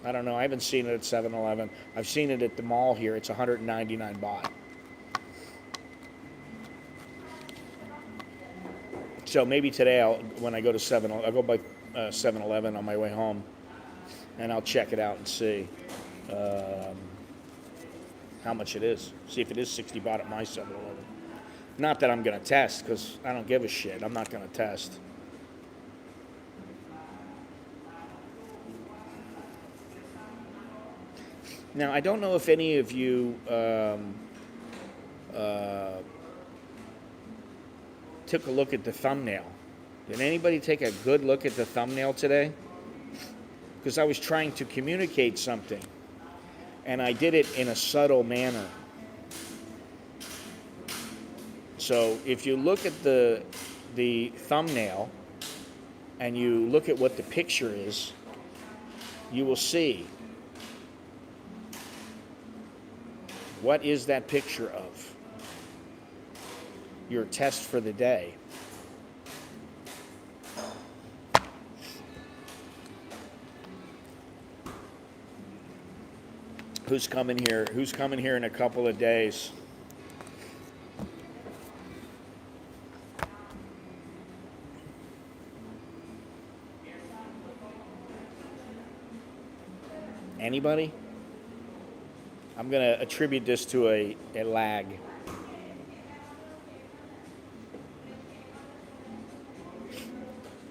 I don't know. I haven't seen it at 7-Eleven. I've seen it at the mall here. It's 199 baht. So maybe today, when I go to I'll go by 7-Eleven on my way home, and I'll check it out and see how much it is. See if it is 60 baht at my 7-Eleven. Not that I'm going to test, because I don't give a shit. I'm not going to test. Now, I don't know if any of you took a look at the thumbnail. Did anybody take a good look at the thumbnail today? Because I was trying to communicate something, and I did it in a subtle manner. So if you look at the thumbnail and you look at what the picture is, you will see what is that picture of. Your test for the day. Who's coming here? Who's coming here in a couple of days? Anybody? I'm going to attribute this to a lag.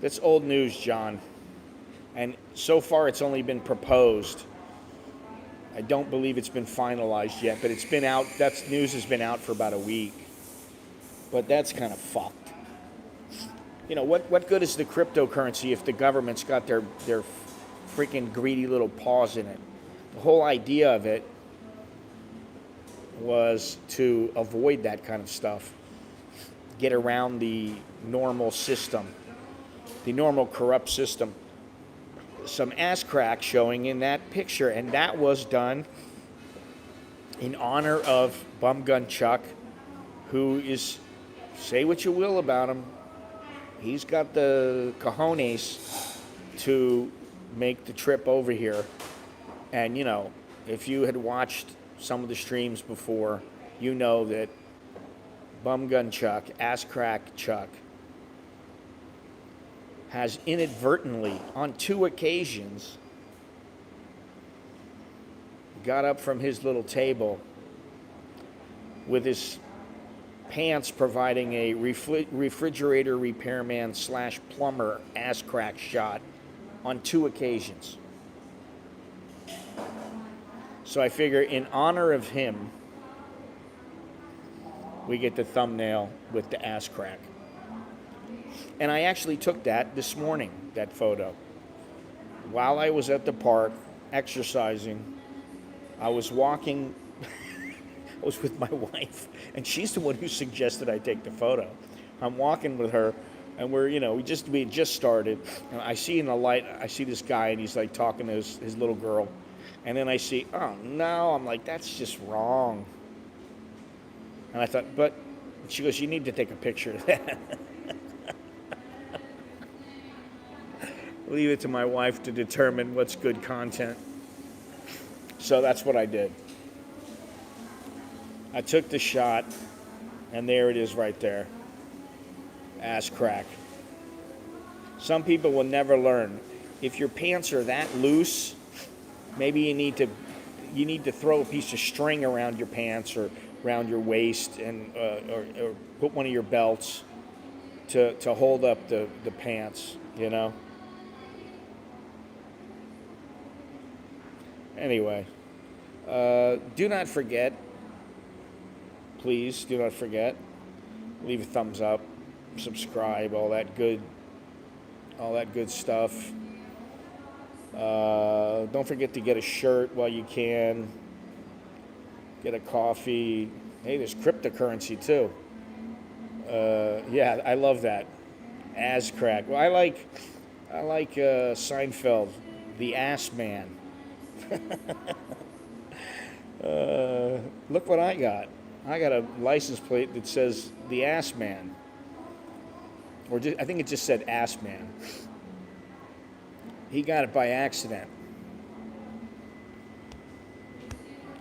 That's old news, John. And so far it's only been proposed. I don't believe it's been finalized yet, but it's been out. That news has been out for about a week. But that's kind of fucked. You know, what good is the cryptocurrency if the government's got their freaking greedy little paws in it? The whole idea of it was to avoid that kind of stuff, get around the normal system, the normal corrupt system. Some ass crack showing in that picture, and that was done in honor of Bum Gun Chuck, who is, say what you will about him, he's got the cojones to make the trip over here. And, you know, if you had watched some of the streams before, you know that Bum Gun Chuck, Ass Crack Chuck, has inadvertently, on 2 occasions, got up from his little table with his pants providing a refrigerator repairman / plumber ass crack shot on 2 occasions. So I figure in honor of him, we get the thumbnail with the ass crack. And I actually took that this morning, that photo. While I was at the park exercising, I was walking, I was with my wife, and she's the one who suggested I take the photo. I'm walking with her, and we had just started. And I see in the light, I see this guy, and he's like talking to his little girl. And then I see, oh no, I'm like, that's just wrong. And I thought, but she goes, you need to take a picture of that. Leave it to my wife to determine what's good content. So that's what I did. I took the shot, and there it is right there. Ass crack. Some people will never learn. If your pants are that loose, maybe you need to throw a piece of string around your pants or around your waist, and or put one of your belts to hold up the pants, you know. Anyway, do not forget, please do not forget, leave a thumbs up, subscribe, all that good stuff. Don't forget to get a shirt while you can. Get a coffee. Hey, there's cryptocurrency too. Yeah, I love that. Ass crack. Well, I like Seinfeld, the Ass Man. Look what I got. I got a license plate that says the Ass Man. I think it just said Ass Man. He got it by accident.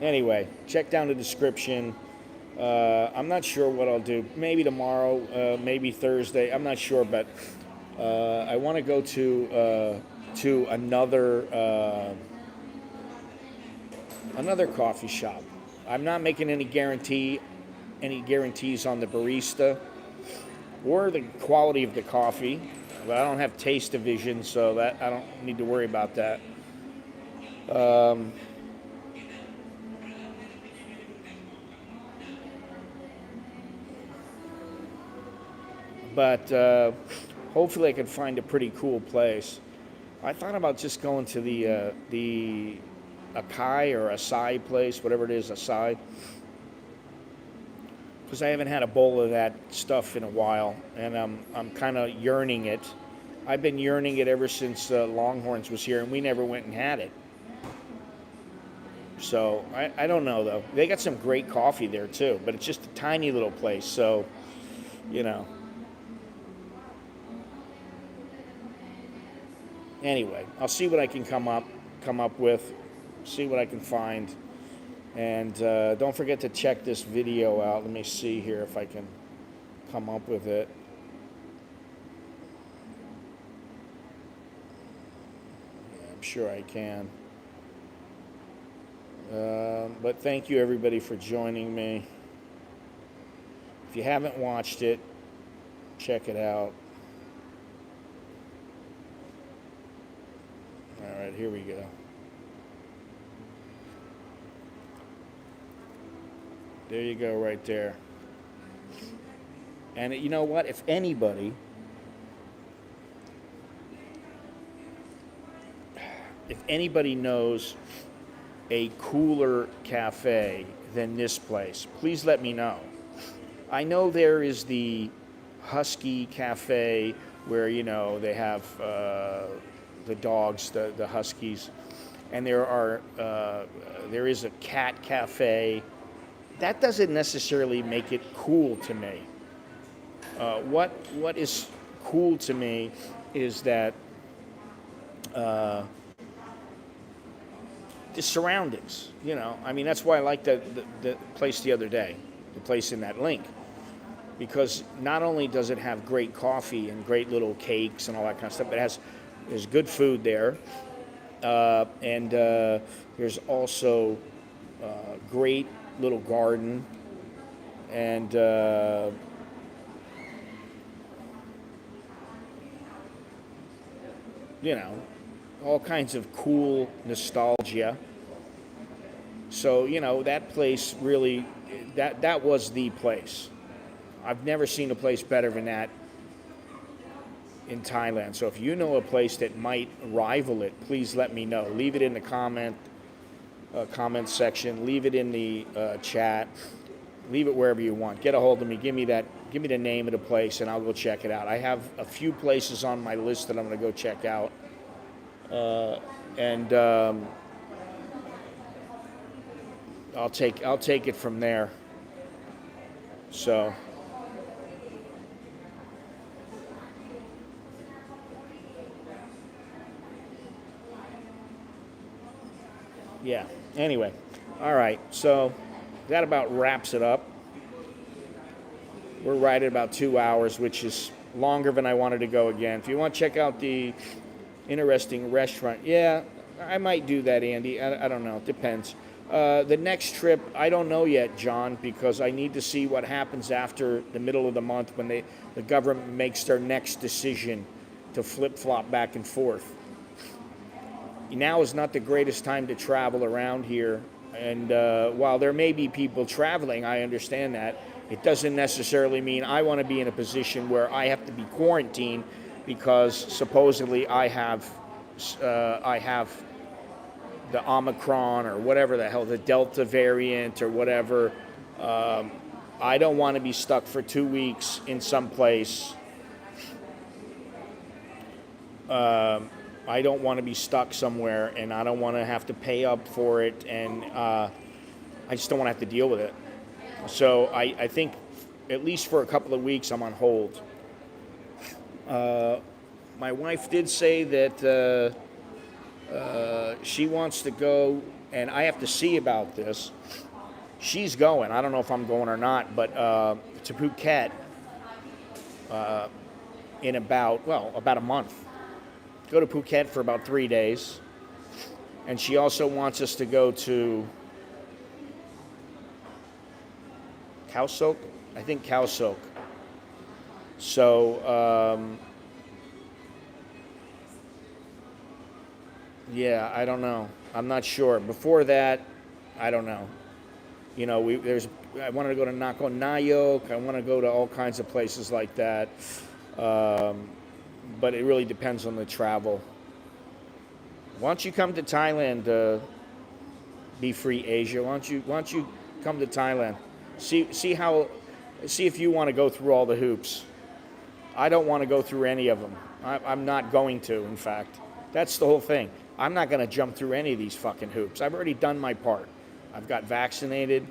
Anyway, check down the description. I'm not sure what I'll do. Maybe tomorrow, maybe Thursday. I'm not sure, but I want to go to another coffee shop. I'm not making any guarantees on the barista or the quality of the coffee. But I don't have taste division, so that I don't need to worry about that. But hopefully I can find a pretty cool place. I thought about just going to the Acai or Acai place, whatever it is, Acai, because I haven't had a bowl of that stuff in a while, and I'm kind of yearning it. I've been yearning it ever since Longhorns was here, and we never went and had it. So I don't know, though. They got some great coffee there too, but it's just a tiny little place, so you know. Anyway, I'll see what I can come up with, see what I can find. And don't forget to check this video out. Let me see here if I can come up with it. Yeah, I'm sure I can. But thank you everybody for joining me. If you haven't watched it, check it out. All right, here we go. There you go, right there. And you know what? If anybody knows a cooler cafe than this place, please let me know. I know there is the Husky Cafe where, you know, they have the dogs, the Huskies, and there is a cat cafe. That doesn't necessarily make it cool to me. What is cool to me is that the surroundings. You know, I mean, that's why I liked the place the other day, the place in that link, because not only does it have great coffee and great little cakes and all that kind of stuff, but there's good food there, and there's also great little garden, and you know, all kinds of cool nostalgia. So, you know, that place really, that was the place. I've never seen a place better than that in Thailand. So if you know a place that might rival it, please let me know. Leave it in the comment section. Leave it in the chat. Leave it wherever you want. Get a hold of me. Give me the name of the place, and I'll go check it out. I have a few places on my list that I'm going to go check out, and I'll take it from there. So. Yeah. Anyway, all right. So that about wraps it up. We're right at about 2 hours, which is longer than I wanted to go again. If you want to check out the interesting restaurant, yeah, I might do that, Andy. I don't know. It depends. The next trip, I don't know yet, John, because I need to see what happens after the middle of the month when the government makes their next decision to flip-flop back and forth. Now is not the greatest time to travel around here, and while there may be people traveling, I understand that. It doesn't necessarily mean I want to be in a position where I have to be quarantined because supposedly I have the Omicron or whatever the hell, the Delta variant or whatever. I don't want to be stuck for 2 weeks in some place. I don't want to be stuck somewhere, and I don't want to have to pay up for it, and I just don't want to have to deal with it. So I think at least for a couple of weeks I'm on hold. My wife did say that she wants to go, and I have to see about this. She's going. I don't know if I'm going or not, but to Phuket in about a month. Go to Phuket for about 3 days. And she also wants us to go to Khao Sok? I think Khao Sok. So, yeah, I don't know. I'm not sure. Before that, I don't know. You know, I want to go to Nakhon Nayok. I want to go to all kinds of places like that. But it really depends on the travel. Why don't you come to Thailand, Be Free Asia? Why don't you come to Thailand? See if you want to go through all the hoops. I don't want to go through any of them. I'm not going to, in fact. That's the whole thing. I'm not going to jump through any of these fucking hoops. I've already done my part. I've got vaccinated.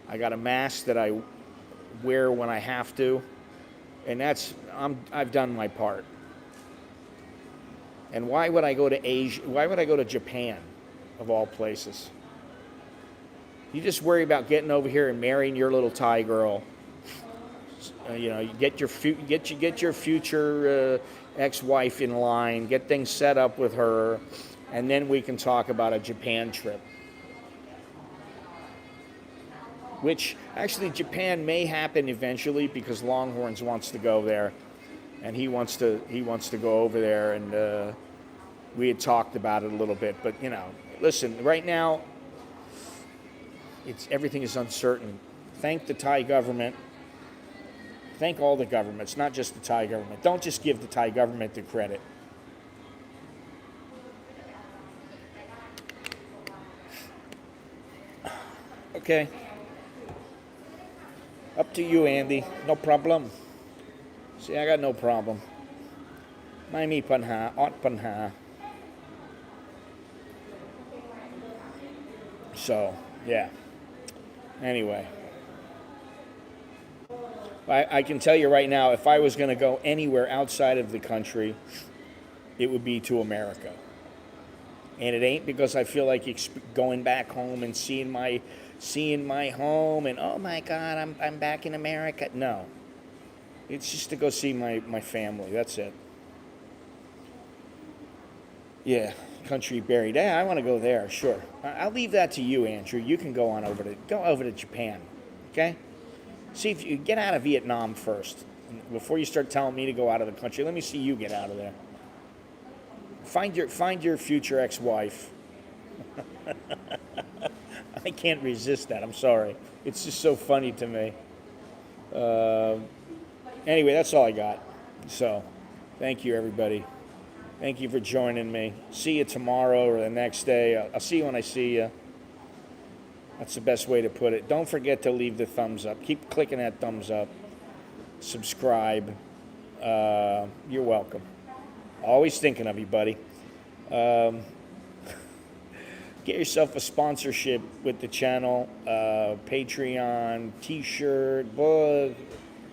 I got a mask that I wear when I have to. And I've done my part. And why would I go to Asia? Why would I go to Japan, of all places? You just worry about getting over here and marrying your little Thai girl. You know, you get your future ex-wife in line, get things set up with her, and then we can talk about a Japan trip. Which actually Japan may happen eventually because Longhorns wants to go there, and he wants to go over there, and we had talked about it a little bit. But you know, listen, right now, everything is uncertain. Thank the Thai government. Thank all the governments, not just the Thai government. Don't just give the Thai government the credit. Okay. Up to you, Andy. No problem. See, I got no problem. ไม่มีปัญหาออดปัญหา So, yeah. Anyway. I can tell you right now, if I was going to go anywhere outside of the country, it would be to America. And it ain't because I feel like going back home and seeing my home and, oh my God, I'm back in America. No. It's just to go see my family. That's it. Yeah, country buried. Yeah, I want to go there, sure. I'll leave that to you, Andrew. You can go over to Japan, okay? See if you get out of Vietnam first. Before you start telling me to go out of the country, let me see you get out of there. Find your future ex-wife. I can't resist that. I'm sorry. It's just so funny to me. Anyway, that's all I got. So, thank you, everybody. Thank you for joining me. See you tomorrow or the next day. I'll see you when I see you. That's the best way to put it. Don't forget to leave the thumbs up. Keep clicking that thumbs up. Subscribe. You're welcome. Always thinking of you, buddy. Get yourself a sponsorship with the channel. Patreon, t-shirt, book,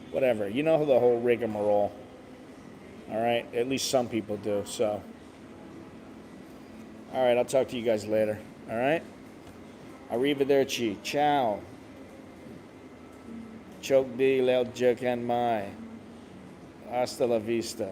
whatever. You know the whole rigmarole. All right? At least some people do. So, all right. I'll talk to you guys later. All right? Arrivederci. Ciao. โชคดีแล้วเจอกันใหม่ Hasta la vista.